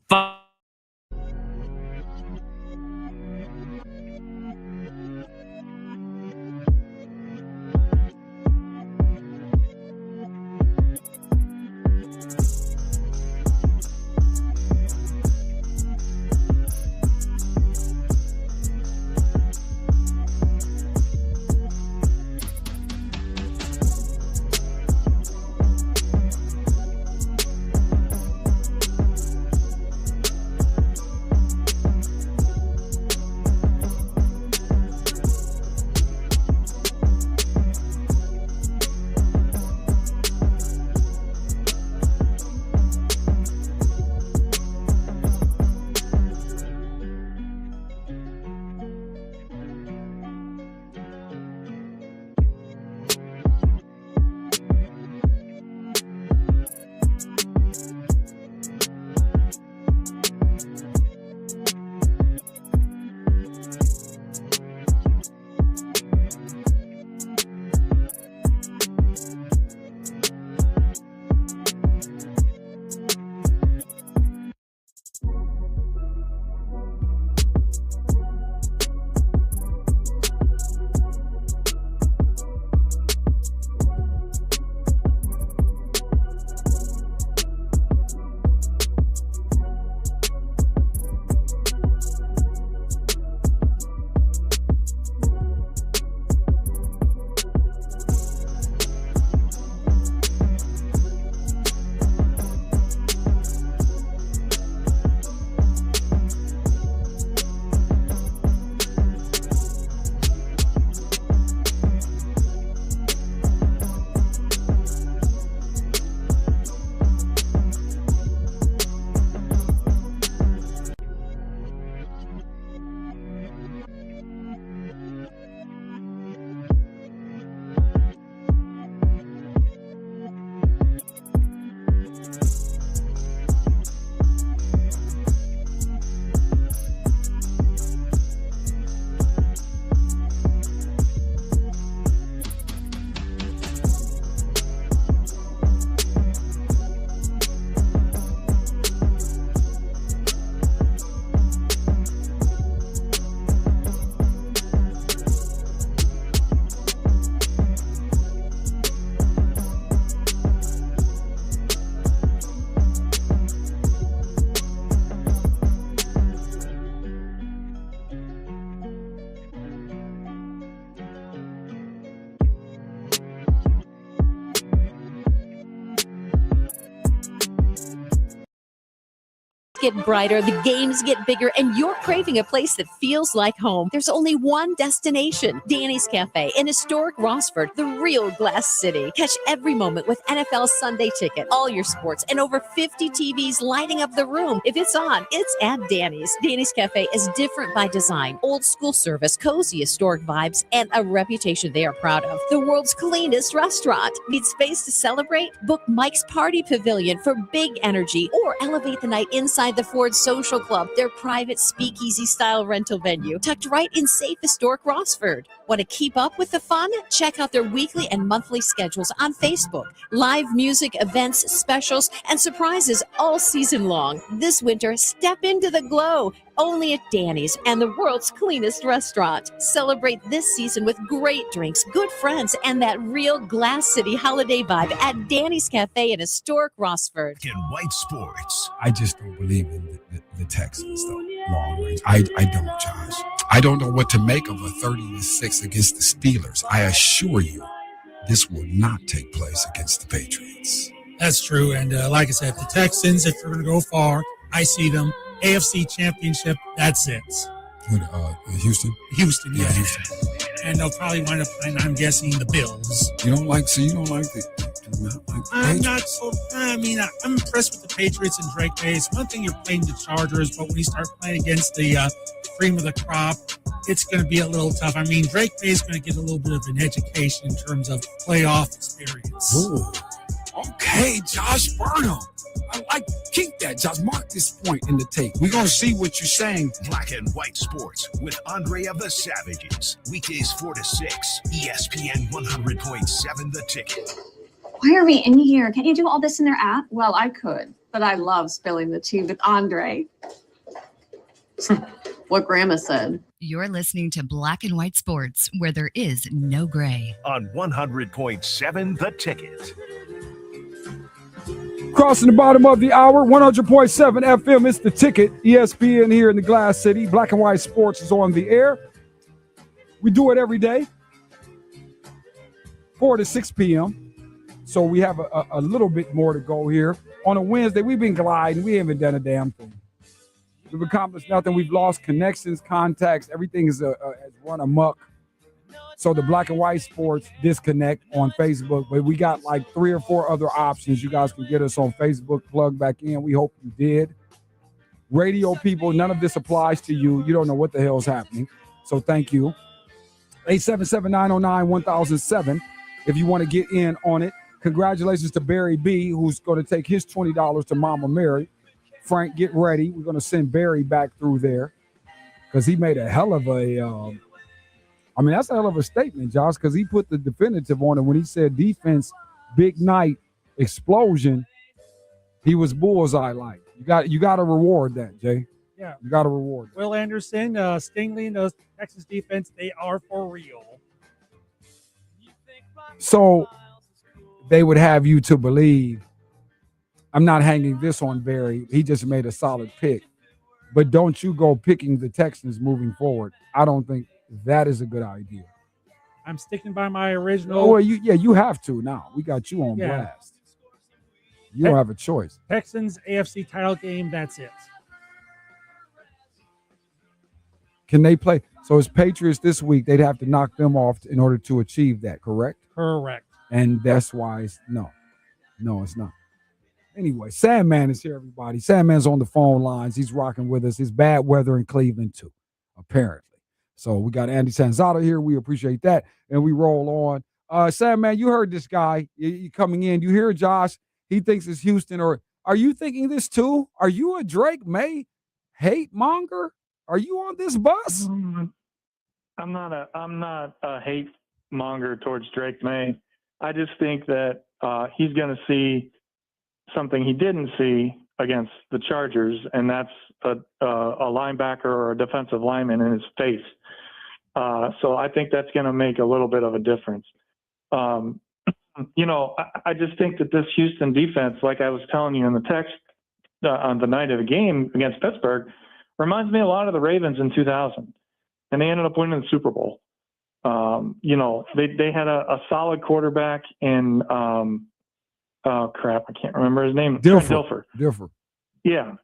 Get brighter, the games get bigger, and you're craving a place that feels like home. There's only one destination, Danny's Cafe in historic Rossford, the real Glass City. Catch every moment with NFL Sunday Ticket, all your sports, and over 50 TVs lighting up the room. If it's on, it's at Danny's. Danny's Cafe is different by design, old school service, cozy historic vibes, and a reputation they are proud of. The world's cleanest restaurant. Need space to celebrate? Book Mike's Party Pavilion for big energy, or elevate the night inside the Ford Social Club, their private speakeasy-style rental venue, tucked right in safe historic Rossford. Want to keep up with the fun? Check out their weekly and monthly schedules on Facebook. Live music, events, specials, and surprises all season long. This winter, step into the glow. Only at Danny's and the world's cleanest restaurant. Celebrate this season with great drinks, good friends, and that real Glass City holiday vibe at Danny's Cafe in historic Rossford. In White Sports. I just don't believe in the Texans, though, long range. I don't, Josh. I don't know what to make of a 30-6 against the Steelers. I assure you, this will not take place against the Patriots. That's true. And like I said, the Texans, if they're going to go far, I see them. AFC Championship, that's it. Houston? Houston, yeah. Houston. and they'll probably wind up playing, I'm guessing, the Bills. You don't like the I'm not so. I mean, I'm impressed with the Patriots and Drake May. It's one thing you're playing the Chargers, but when you start playing against the cream of the crop, it's going to be a little tough. I mean, Drake May is going to get a little bit of an education in terms of playoff experience. Ooh. Okay, Josh Burnham. Keep that, Josh. Mark this point in the tape. We're going to see what you're saying. Black and White Sports with Andre of the Savages. Weekdays 4 to 6. ESPN 100.7 The Ticket. Why are we in here? Can't you do all this in their app? Well, I could, but I love spilling the tea with Andre. What Grandma said. You're listening to Black and White Sports, where there is no gray. On 100.7 The Ticket. Crossing the bottom of the hour, 100.7 FM. It's The Ticket. ESPN here in the Glass City. Black and White Sports is on the air. We do it every day, 4 to 6 p.m. So we have a little bit more to go here. On a Wednesday, we've been gliding. We haven't done a damn thing. We've accomplished nothing. We've lost connections, contacts. Everything is has run amok. So the Black and White Sports disconnect on Facebook. But we got like 3 or 4 other options. You guys can get us on Facebook. Plug back in. We hope you did. Radio people, none of this applies to you. You don't know what the hell's happening. So thank you. 877-909-1007 if you want to get in on it. Congratulations to Barry B, who's going to take his $20 to Mama Mary. Frank, get ready. We're going to send Barry back through there because he made a hell of a that's a hell of a statement, Josh, because he put the definitive on it when he said defense, big night, explosion. He was bullseye-like. You got to reward that, Jay. Yeah. You got to reward that. Will Anderson, Stingley, and the Texas defense, they are for real. So they would have you to believe, I'm not hanging this on Barry. He just made a solid pick. But don't you go picking the Texans moving forward. I don't think that is a good idea. I'm sticking by my original. Oh, well, you have to now. We got you on blast. You don't have a choice. Texans AFC title game, that's it. Can they play? So it's Patriots this week. They'd have to knock them off in order to achieve that, correct? Correct. And that's why it's no, it's not. Anyway, Sandman is here, everybody. Sandman's on the phone lines. He's rocking with us. It's bad weather in Cleveland, too, apparently. So we got Andy Sanzada here. We appreciate that. And we roll on. Sandman, you heard this guy. You coming in. You hear Josh. He thinks it's Houston. Or are you thinking this, too? Are you a Drake May hate monger? Are you on this bus? I'm not a hate monger towards Drake May. I just think that he's going to see something he didn't see against the Chargers, and that's a linebacker or a defensive lineman in his face. So I think that's going to make a little bit of a difference. I just think that this Houston defense, like I was telling you in the text on the night of the game against Pittsburgh, reminds me a lot of the Ravens in 2000, and they ended up winning the Super Bowl. They had a solid quarterback in I can't remember his name. Dilfer. Yeah,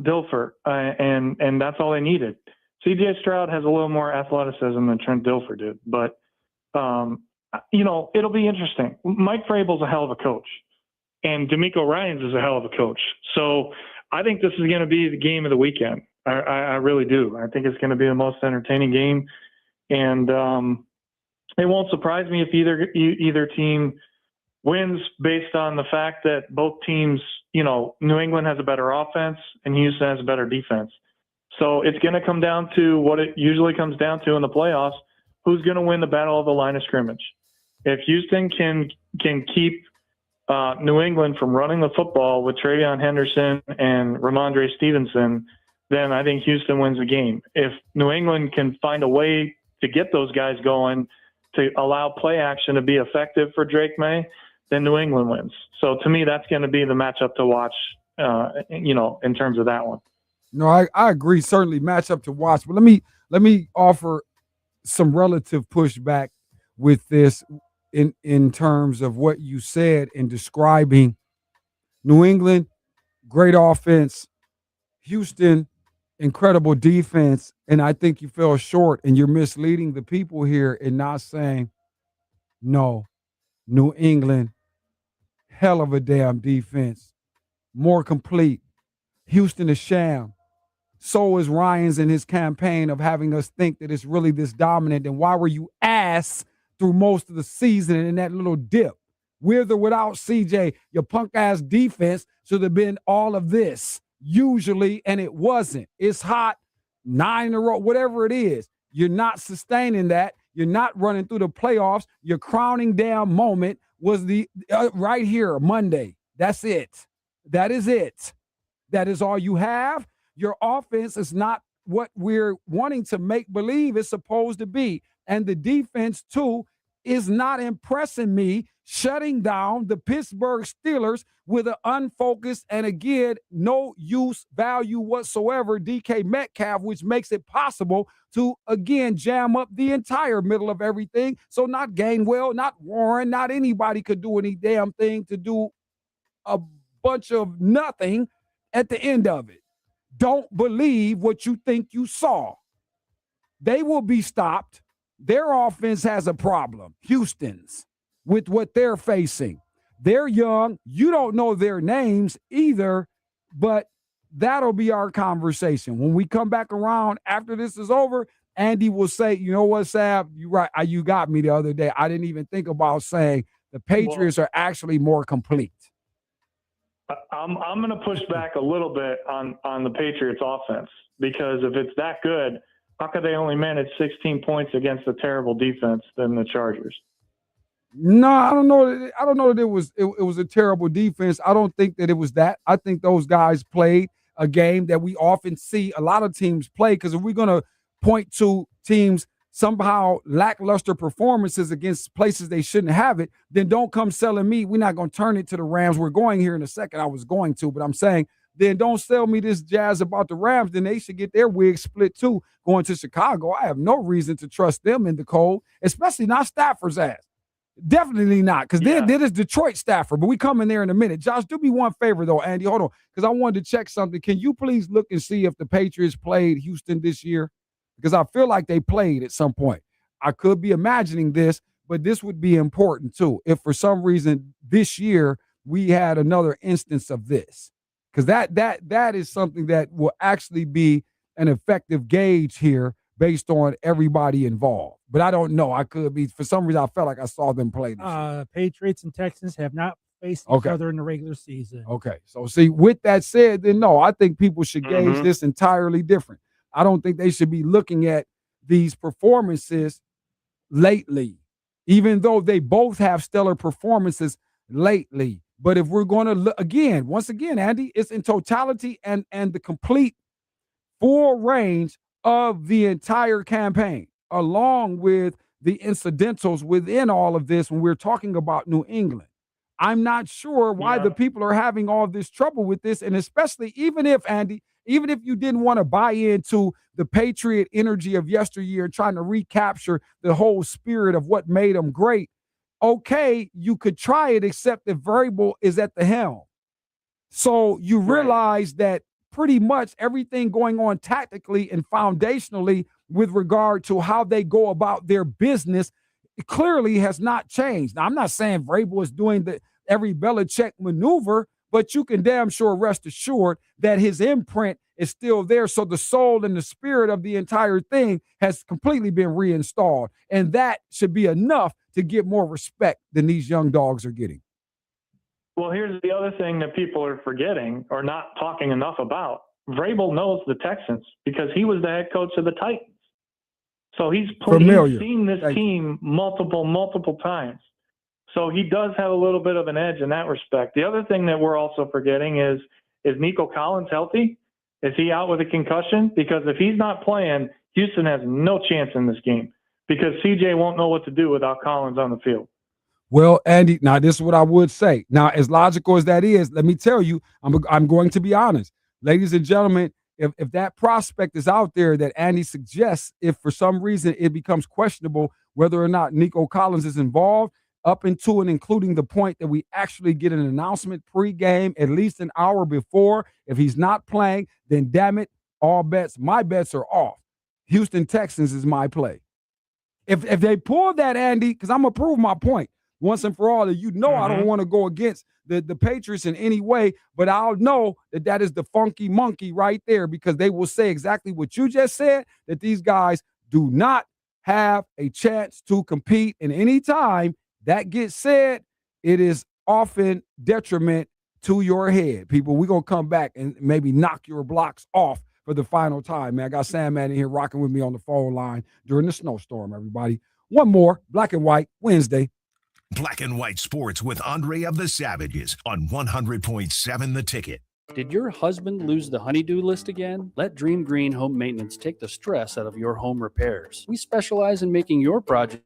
Dilfer, and that's all they needed. C.J. Stroud has a little more athleticism than Trent Dilfer did, but it'll be interesting. Mike Vrabel's a hell of a coach, and DeMeco Ryans is a hell of a coach. So I think this is going to be the game of the weekend. I really do. I think it's going to be the most entertaining game, and it won't surprise me if either team wins based on the fact that both teams, New England has a better offense and Houston has a better defense. So it's going to come down to what it usually comes down to in the playoffs: who's going to win the battle of the line of scrimmage. If Houston can keep New England from running the football with Travion Henderson and Ramondre Stevenson, then I think Houston wins the game. If New England can find a way to get those guys going to allow play action to be effective for Drake May, then New England wins. So to me, that's going to be the matchup to watch, in terms of that one. No, I agree. Certainly matchup to watch. But let me offer some relative pushback with this in terms of what you said in describing New England, great offense, Houston, incredible defense, and I think you fell short, and you're misleading the people here and not saying, no, New England, hell of a damn defense, more complete. Houston is sham. So is Ryan's in his campaign of having us think that it's really this dominant. And why were you ass through most of the season in that little dip? With or without CJ, your punk ass defense should have been all of this usually, and it wasn't. It's hot, 9 in a row, whatever it is. You're not sustaining that. You're not running through the playoffs. Your crowning down moment was the right here, Monday. That's it. That is it. That is all you have. Your offense is not what we're wanting to make believe it's supposed to be. And the defense, too, is not impressing me, shutting down the Pittsburgh Steelers with an unfocused and, again, no use value whatsoever DK Metcalf, which makes it possible to, again, jam up the entire middle of everything. So not Gainwell, not Warren, not anybody could do any damn thing to do a bunch of nothing at the end of it. Don't believe what you think you saw. They will be stopped. Their offense has a problem, Houston's, with what they're facing. They're young. You don't know their names either, but that'll be our conversation. When we come back around after this is over, Andy will say, you know what, Sab, you're right. You got me the other day. I didn't even think about saying the Patriots are actually more complete. I'm going to push back a little bit on the Patriots offense, because if it's that good, how could they only manage 16 points against a terrible defense than the Chargers? No, I don't know. I don't know that it was a terrible defense. I don't think that it was that. I think those guys played a game that we often see a lot of teams play, because if we're going to point to teams somehow lackluster performances against places they shouldn't have it, then don't come selling me. We're not going to turn it to the Rams. We're going here in a second. I was going to, but I'm saying then don't sell me this jazz about the Rams. Then they should get their wig split too going to Chicago. I have no reason to trust them in the cold, especially not Stafford's ass. Definitely not, because then is Detroit Stafford, but we come in there in a minute. Josh, do me one favor, though, Andy. Hold on, because I wanted to check something. Can you please look and see if the Patriots played Houston this year? Because I feel like they played at some point. I could be imagining this, but this would be important too. If for some reason this year we had another instance of this, because that is something that will actually be an effective gauge here based on everybody involved. But I don't know. I could be, for some reason, I felt like I saw them play this year. Patriots and Texans have not faced each other in the regular season. Okay. So see, with that said, then no, I think people should gauge this entirely different. I don't think they should be looking at these performances lately, even though they both have stellar performances lately. But if we're going to look again, once again, Andy, it's in totality and the complete full range of the entire campaign, along with the incidentals within all of this when we're talking about New England. I'm not sure why the people are having all this trouble with this, and especially even if, Andy, even if you didn't want to buy into the Patriot energy of yesteryear, trying to recapture the whole spirit of what made them great, okay, you could try it, except the variable is at the helm. So you realize that pretty much everything going on tactically and foundationally with regard to how they go about their business clearly has not changed. Now, I'm not saying Vrabel is doing every Belichick maneuver, but you can damn sure rest assured that his imprint is still there. So the soul and the spirit of the entire thing has completely been reinstalled. And that should be enough to get more respect than these young dogs are getting. Well, here's the other thing that people are forgetting or not talking enough about. Vrabel knows the Texans because he was the head coach of the Titans. So he's seen this team multiple times. So he does have a little bit of an edge in that respect. The other thing that we're also forgetting is Nico Collins healthy? Is he out with a concussion? Because if he's not playing, Houston has no chance in this game because CJ won't know what to do without Collins on the field. Well, Andy, now this is what I would say. Now, as logical as that is, let me tell you, I'm going to be honest. Ladies and gentlemen, if that prospect is out there that Andy suggests, if for some reason it becomes questionable whether or not Nico Collins is involved, up into and including the point that we actually get an announcement pregame at least an hour before, if he's not playing, then damn it, all bets, my bets are off. Houston Texans is my play. If they pull that, Andy, because I'm going to prove my point once and for all, that I don't want to go against the Patriots in any way, but I'll know that is the funky monkey right there, because they will say exactly what you just said, that these guys do not have a chance to compete. And any time that gets said, it is often detriment to your head. People, we're going to come back and maybe knock your blocks off for the final time, man. I got Sandman in here rocking with me on the phone line during the snowstorm, everybody. One more, Black and White Wednesday. Black and White Sports with Andre of the Savages on 100.7 The Ticket. Did your husband lose the honey-do list again? Let Dream Green Home Maintenance take the stress out of your home repairs. We specialize in making your project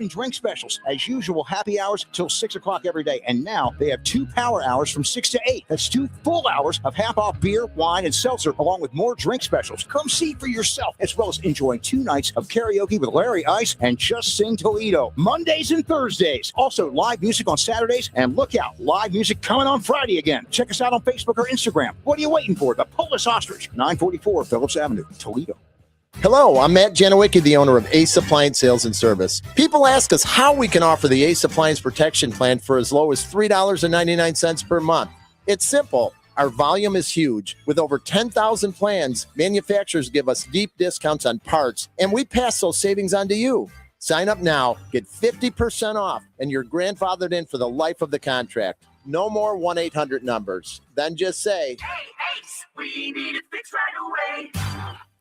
Drink specials. As usual, happy hours till 6 o'clock every day. And now they have 2 power hours from 6 to 8. That's 2 full hours of half-off beer, wine, and seltzer, along with more drink specials. Come see for yourself, as well as enjoy 2 nights of karaoke with Larry Ice and Just Sing Toledo, Mondays and Thursdays. Also, live music on Saturdays, and look out, live music coming on Friday again. Check us out on Facebook or Instagram. What are you waiting for? The Polish Ostrich, 944 Phillips Avenue, Toledo. Hello, I'm Matt Janowicki, the owner of Ace Appliance Sales and Service. People ask us how we can offer the Ace Appliance Protection Plan for as low as $3.99 per month. It's simple. Our volume is huge. With over 10,000 plans, manufacturers give us deep discounts on parts, and we pass those savings on to you. Sign up now, get 50% off, and you're grandfathered in for the life of the contract. No more 1-800 numbers. Then just say, "Hey, Ace, we need it fixed right away."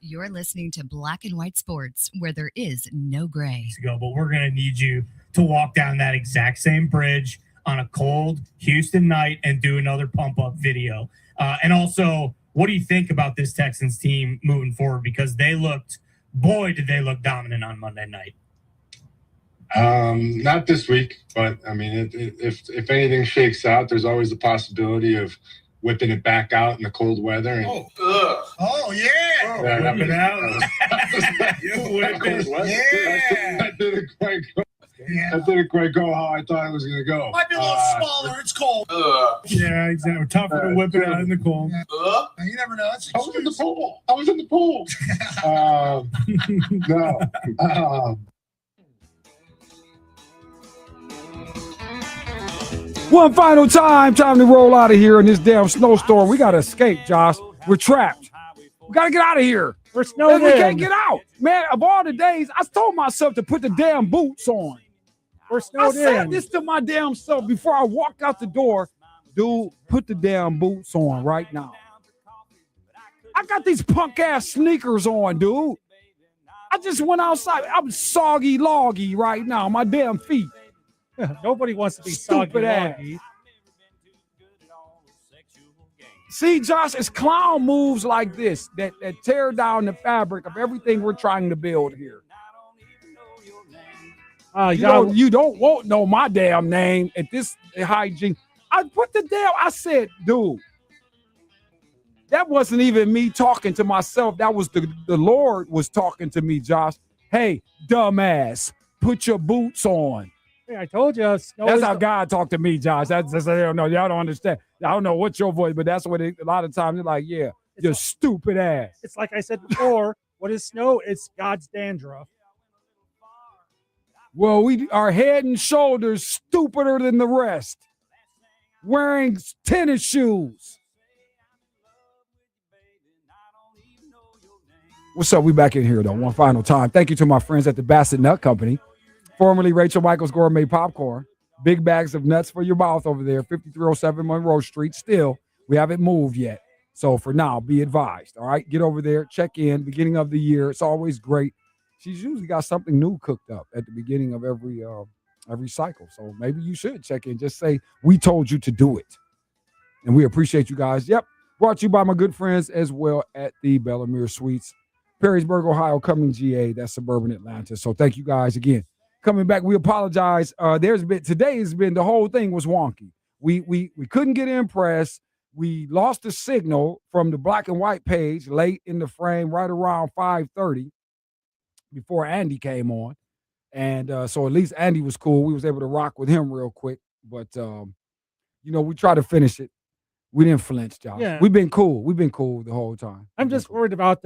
You're listening to Black and White Sports, where there is no gray. But we're going to need you to walk down that exact same bridge on a cold Houston night and do another pump-up video. And also, what do you think about this Texans team moving forward? Because did they look dominant on Monday night. Not this week, but I mean, if anything shakes out, there's always the possibility of whipping it back out in the cold weather. And, Oh, yeah. whip it out. Yeah. That didn't quite go how I thought it was going to go. Might be a little smaller. It's cold. Yeah, exactly. Tougher to whip it out in the cold. You never know. That's I was in the pool. No. One final time to roll out of here in this damn snowstorm. We got to escape, Josh. We're trapped. We got to get out of here. We're snowed We in. can't get out. Man, of all the days, I told myself to put the damn boots on. We're I snowed said in. this to my damn self before I walked out the door. Dude, put the damn boots on right now. I got these punk-ass sneakers on, dude. I just went outside. I'm soggy loggy right now. My damn feet. Nobody wants to be Stupid soggy ass. loggy. See, Josh, it's clown moves like this that tear down the fabric of everything we're trying to build here. You don't want know my damn name at this hygiene. I said, dude, that wasn't even me talking to myself. That was the Lord was talking to me, Josh. Hey, dumbass, put your boots on. Hey, I told you. That's how God talked to me, Josh. I don't know. Y'all don't understand. I don't know what's your voice, but that's what a lot of times they're like, yeah, you stupid ass. It's like I said before. What is snow? It's God's dandruff. Well, we are head and shoulders stupider than the rest. Wearing tennis shoes. What's up? We back in here, though, one final time. Thank you to my friends at the Bassett Nut Company, formerly Rachel Michaels Gourmet Popcorn. Big bags of nuts for your mouth over there, 5307 Monroe Street. Still, we haven't moved yet. So for now, be advised, all right? Get over there, check in, beginning of the year. It's always great. She's usually got something new cooked up at the beginning of every cycle. So maybe you should check in. Just say, we told you to do it. And we appreciate you guys. Yep. Brought to you by my good friends as well at the Bellamere Suites. Perrysburg, Ohio, coming GA. That's suburban Atlanta. So thank you guys again. Coming back, we apologize. Today has been, the whole thing was wonky. We couldn't get impressed. We lost the signal from the black and white page late in the frame, right around 5:30 before Andy came on. And so at least Andy was cool. We was able to rock with him real quick. But, we tried to finish it. We didn't flinch, Josh. Yeah. We've been cool. We've been cool the whole time. I'm just worried about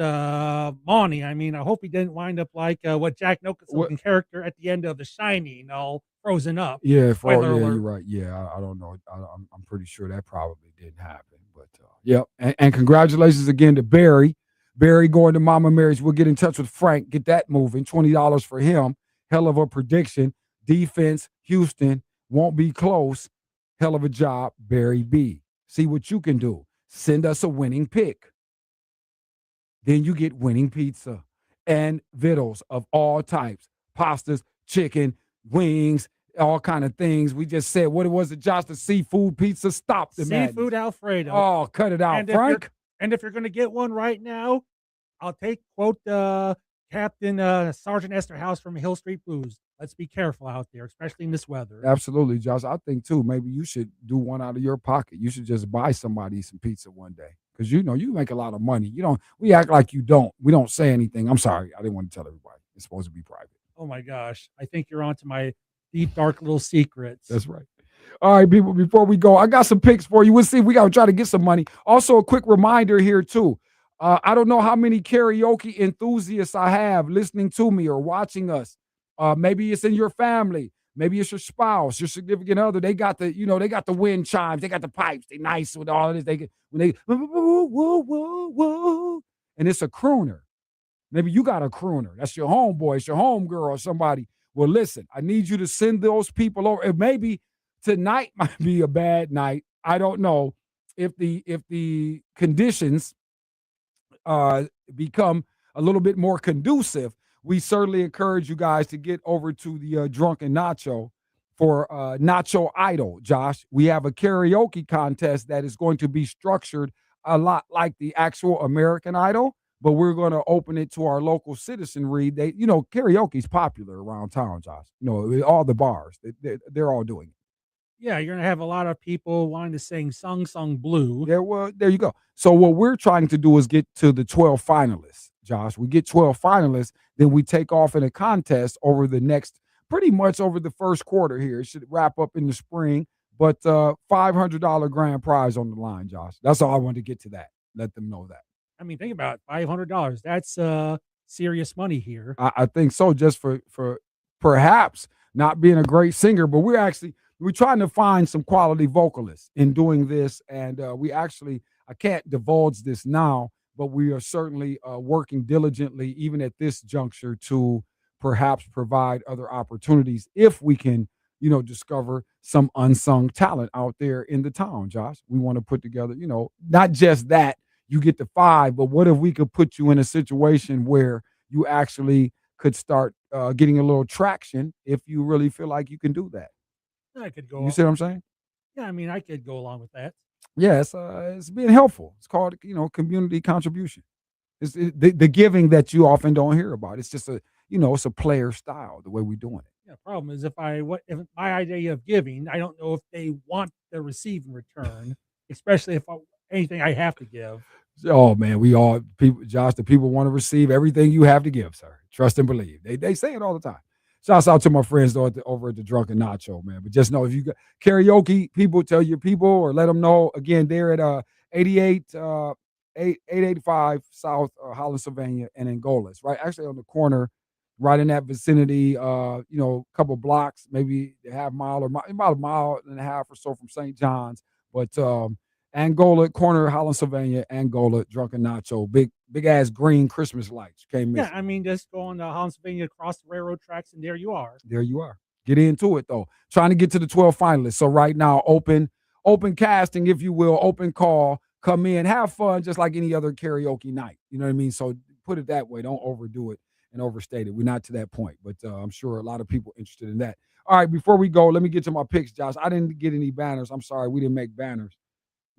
Monty. I mean, I hope he didn't wind up like what Jack Nicholson character at the end of The Shining, all frozen up. Yeah, Spoiler alert. you're right. Yeah, I don't know. I'm pretty sure that probably didn't happen. But, yep. And congratulations again to Barry. Barry going to Mama Mary's. We'll get in touch with Frank, get that moving. $20 for him. Hell of a prediction. Defense, Houston, won't be close. Hell of a job, Barry B. See what you can do. Send us a winning pick. Then you get winning pizza and vittles of all types. Pastas, chicken, wings, all kind of things. We just said, what was it, Josh? The seafood pizza? Stop the Seafood Alfredo. Oh, cut it out, Frank. And if you're going to get one right now, I'll take, quote, Captain Sergeant Esterhaus from Hill Street Blues. Let's be careful out there, especially in this weather. Absolutely, Josh. I think too. Maybe you should do one out of your pocket. You should just buy somebody some pizza one day because you make a lot of money. You don't. We act like you don't. We don't say anything. I'm sorry. I didn't want to tell everybody. It's supposed to be private. Oh my gosh, I think you're onto my deep, dark little secrets. That's right. All right, people. Before we go, I got some picks for you. We'll see. We got to try to get some money. Also, a quick reminder here too. I don't know how many karaoke enthusiasts I have listening to me or watching us. Maybe it's in your family. Maybe it's your spouse, your significant other. They got the wind chimes. They got the pipes. They nice with all of this. They get when they woo, woo, woo, woo, and it's a crooner. Maybe you got a crooner. That's your homeboy. It's your homegirl or somebody. Well, listen, I need you to send those people over. And maybe tonight might be a bad night. I don't know if the conditions become a little bit more conducive. We certainly encourage you guys to get over to the Drunken Nacho for Nacho Idol, Josh. We have a karaoke contest that is going to be structured a lot like the actual American Idol, but we're going to open it to our local citizenry. Karaoke is popular around town, Josh. All the bars, they're all doing it. Yeah, you're going to have a lot of people wanting to sing Sung Sung Blue. There you go. So what we're trying to do is get to the 12 finalists, Josh. We get 12 finalists, then we take off in a contest over the next, pretty much over the first quarter here. It should wrap up in the spring, but $500 grand prize on the line, Josh. That's all I wanted to get to that. Let them know that. I mean, think about it, $500. That's serious money here. I think so, just for perhaps not being a great singer, but we're trying to find some quality vocalists in doing this. And I can't divulge this now, but we are certainly working diligently, even at this juncture, to perhaps provide other opportunities if we can, discover some unsung talent out there in the town, Josh. We want to put together, not just that you get the 5, but what if we could put you in a situation where you actually could start getting a little traction if you really feel like you can do that. I could go. You see what I'm saying? Yeah, I mean, I could go along with that. Yeah, it's being helpful. It's called, community contribution. It's the giving that you often don't hear about. It's just it's a player style, the way we're doing it. Yeah, problem is if my idea of giving, I don't know if they want to receive in return, especially if anything I have to give. Oh man, Josh, the people want to receive everything you have to give, sir. Trust and believe. They say it all the time. Shouts out to my friends over at the Drunken Nacho, man. But just know, if you got karaoke, people, tell your people or let them know. Again, they're at 885 South Holland, Sylvania, and Angolas, right? Actually on the corner, right in that vicinity, a couple blocks, maybe a half mile or about a mile and a half or so from St. John's. But Angola, corner Holland, Sylvania, Angola, Drunken Nacho, big ass green Christmas lights. Yeah, I mean, just go on to Holland, Sylvania, across the railroad tracks, and there you are. There you are. Get into it though. Trying to get to the 12 finalists. So right now, open casting, if you will, open call. Come in, have fun, just like any other karaoke night. You know what I mean? So put it that way. Don't overdo it and overstate it. We're not to that point, but I'm sure a lot of people interested in that. All right, before we go, let me get to my picks, Josh. I didn't get any banners. I'm sorry, we didn't make banners.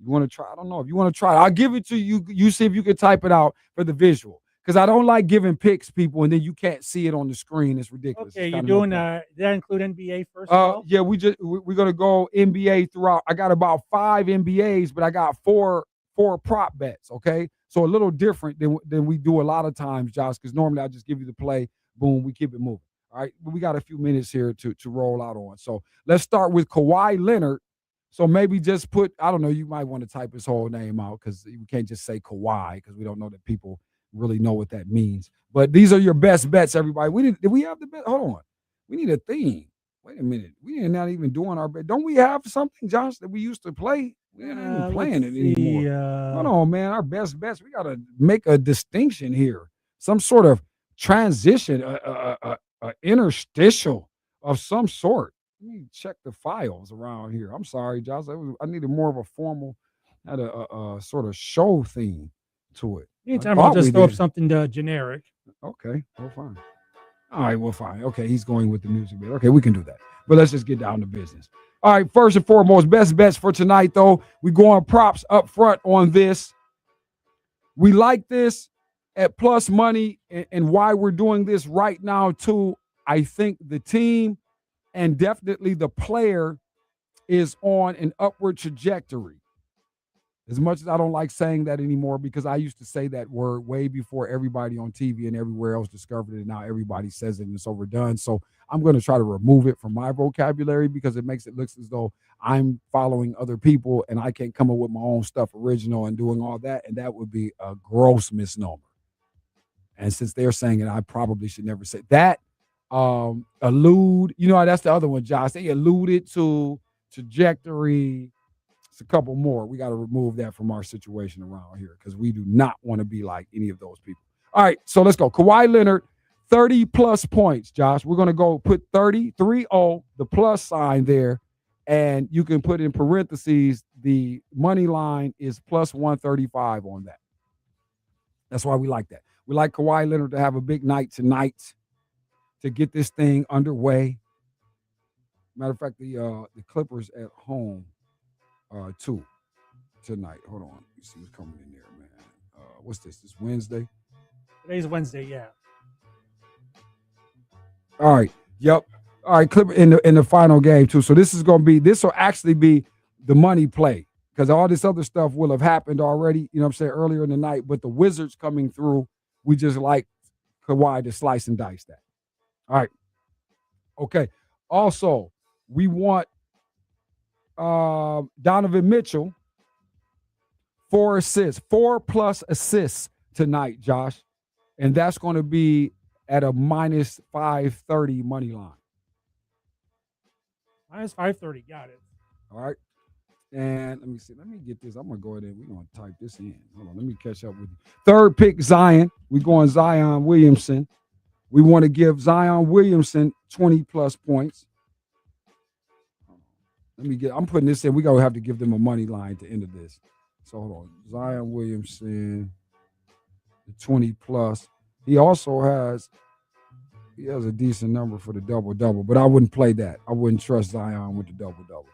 You want to try? I don't know. If you want to try it, I'll give it to you. You see if you can type it out for the visual. Because I don't like giving picks, people, and then you can't see it on the screen. It's ridiculous. Okay, you're doing did that include NBA first? Yeah, we're gonna go NBA throughout. I got about 5 NBAs, but I got four prop bets. Okay, so a little different than we do a lot of times, Josh. Because normally I just give you the play, boom, we keep it moving. All right, but we got a few minutes here to roll out on. So let's start with Kawhi Leonard. So maybe just put, I don't know, you might want to type his whole name out because we can't just say Kawhi because we don't know that people really know what that means. But these are your best bets, everybody. Did we have the bet? Hold on. We need a theme. Wait a minute. We are not even doing our bet. Don't we have something, Josh, that we used to play? We're not even playing it anymore. Hold on, man. Our best bets. We got to make a distinction here. Some sort of transition, interstitial of some sort. Let me check the files around here. I'm sorry, Josh. I needed more of a formal, had a sort of show theme to it. Anytime I'll just throw up something generic. Okay, well, fine. All right, well, fine. Okay, he's going with the music bit. Okay, we can do that. But let's just get down to business. All right, first and foremost, best bets for tonight, though. We go on props up front on this. We like this. at plus money and why we're doing this right now too, I think the team and definitely the player is on an upward trajectory. As much as I don't like saying that anymore, because I used to say that word way before everybody on TV and everywhere else discovered it, and now everybody says it and it's overdone. So I'm going to try to remove it from my vocabulary because it makes it look as though I'm following other people and I can't come up with my own stuff original and doing all that, and that would be a gross misnomer. And since they're saying it, I probably should never say that. Allude, that's the other one, Josh. They alluded to trajectory. It's a couple more. We got to remove that from our situation around here because we do not want to be like any of those people. All right, so let's go. Kawhi Leonard, 30-plus points, Josh. We're going to go put 30-3-0, the plus sign there, and you can put in parentheses the money line is plus 135 on that. That's why we like that. We like Kawhi Leonard to have a big night tonight to get this thing underway. Matter of fact, the Clippers at home too tonight. Hold on. You see what's coming in there, man. What's this? This Wednesday? Today's Wednesday, yeah. All right. Yep. All right, Clipper in the final game too. So this will actually be the money play because all this other stuff will have happened already, you know what I'm saying, earlier in the night. But the Wizards coming through, we just like Kawhi to slice and dice that. All right. Okay. Also, we want Donovan Mitchell 4 assists, 4+ assists tonight, Josh. And that's going to be at a minus 530 money line. Minus 530, got it. All right. And let me see. Let me get this. I'm going to go ahead and we're going to type this in. Hold on. Let me catch up with you. Third pick, Zion. We're going Zion Williamson. We want to give Zion Williamson 20+ points. I'm putting this in. We're going to have to give them a money line at the end of this. So hold on. Zion Williamson, the 20+. He also has a decent number for the double-double, but I wouldn't play that. I wouldn't trust Zion with the double-double.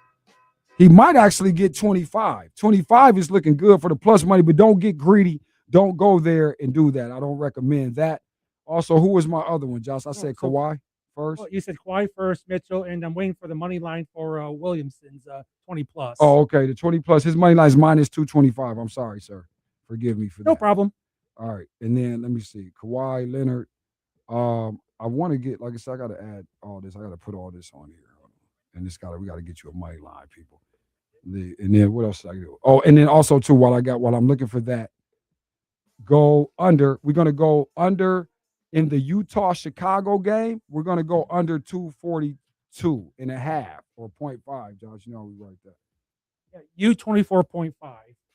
He might actually get 25. 25 is looking good for the plus money, but don't get greedy. Don't go there and do that. I don't recommend that. Also, who was my other one, Josh? I said Kawhi first. Well, you said Kawhi first, Mitchell, and I'm waiting for the money line for Williamson's 20+. Oh, okay. The 20+. His money line is minus 225. I'm sorry, sir. Forgive me for that. No problem. All right. And then let me see. Kawhi Leonard. I want to get, like I said, I got to add all this. I got to put all this on here. And we got to get you a money line, people. And then what else did I do? Oh, and then also too, while I'm looking for that, go under. We're going to go under in the Utah-Chicago game. We're going to go under 242.5 or 0.5, Josh. You know we write that. Yeah, U24.5.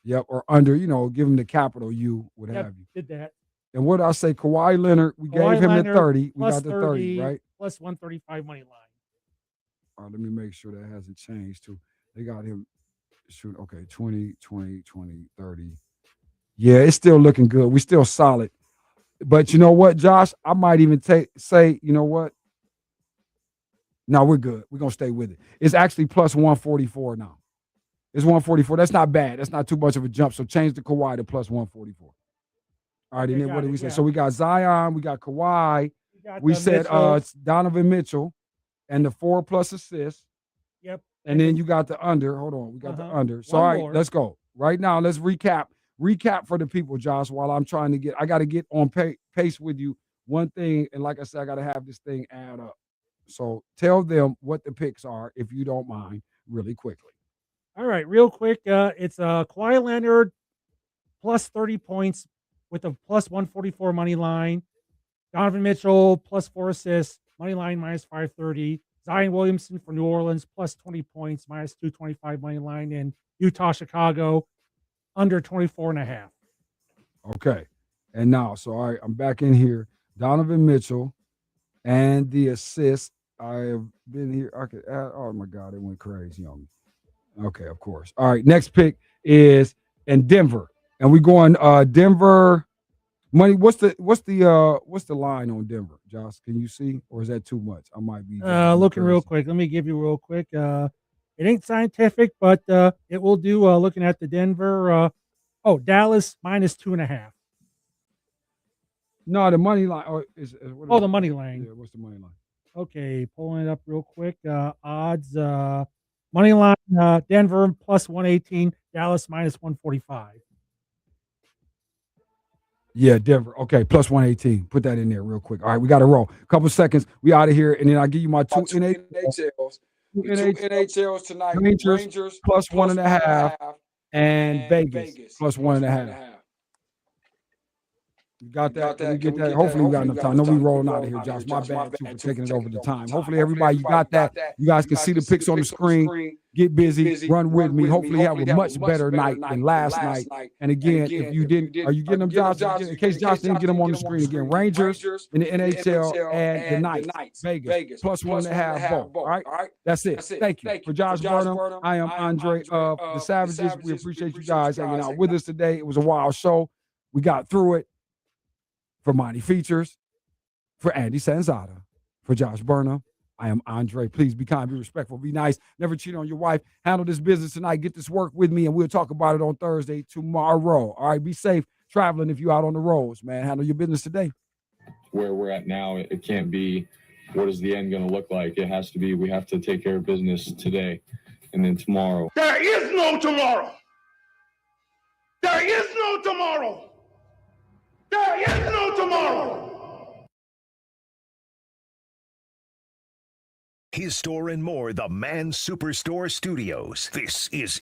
Yep, or under, give him the capital U, what have you. Did that. And what did I say? Kawhi Leonard, we gave him the 30. We got the 30, right? Plus 135 money line. All right, let me make sure that hasn't changed too. They got him shoot. Okay, 20, 20, 20, 30. Yeah, it's still looking good. We're still solid. But you know what, Josh? I might even say, you know what? No, we're good. We're going to stay with it. It's actually plus 144 now. It's 144. That's not bad. That's not too much of a jump. So change the Kawhi to plus 144. All right, and then what did we say? So we got Zion, we got Kawhi. We said Donovan Mitchell and the 4+ assists. Yep. And then you got the under. Hold on. We got the under. So all right, let's go. Right now, let's recap. Recap for the people, Josh, while I'm trying to get, I got to get on pace with you. One thing, and like I said, I got to have this thing add up. So tell them what the picks are, if you don't mind, really quickly. All right, real quick. It's Kawhi Leonard plus 30 points with a plus 144 money line. Donovan Mitchell plus 4 assists, money line minus 530. Zion Williamson for New Orleans plus 20 points, minus 225 money line. And Utah, Chicago under 24.5. Okay. And now, so all right, I'm back in here. Donovan Mitchell and the assist. I have been here. I could add, oh my God, it went crazy on me. Okay, of course. All right, next pick is in Denver. And we're going Denver money. What's the line on Denver, Josh? Can you see? Or is that too much? I might be looking real quick. Let me give you real quick. It ain't scientific, but it will do looking at the Denver. Dallas minus 2.5. No, the money line. Or what Oh, is the it? money line. Yeah, what's the money line? Okay, pulling it up real quick. Odds. Money line. Denver plus 118. Dallas minus 145. Yeah, Denver. Okay, plus 118. Put that in there real quick. All right, we got to roll. A couple seconds. We out of here, and then I'll give you my two NHLs. Two NHLs tonight. Rangers plus 1.5, and Vegas plus 1.5. You got that? Can we get that? Hopefully, we got enough time. I know we rolling out of here, Josh. My bad, too, for taking it over the time. Hopefully, everybody, you got that. You guys can see the pics on the screen. Get busy. Run with me. Hopefully, have a much better night than last night. And again, if you didn't, are you getting them, Josh? In case Josh didn't get them on the screen again, Rangers in the NHL and the Knights. Vegas plus 1.5 both. All right? That's it. Thank you. For Josh Burnham, I am Andre of the Savages. We appreciate you guys hanging out with us today. It was a wild show. We got through it. For Monty Features, for Andy Sanzada, for Josh Burnham, I am Andre. Please be kind, be respectful, be nice. Never cheat on your wife. Handle this business tonight. Get this work with me, and we'll talk about it on Thursday tomorrow. All right, be safe traveling if you're out on the roads, man. Handle your business today. Where we're at now, it can't be what is the end going to look like. It has to be we have to take care of business today and then tomorrow. There is no tomorrow. There is no tomorrow. There is no tomorrow. His Store and More, the Man Superstore Studios. This is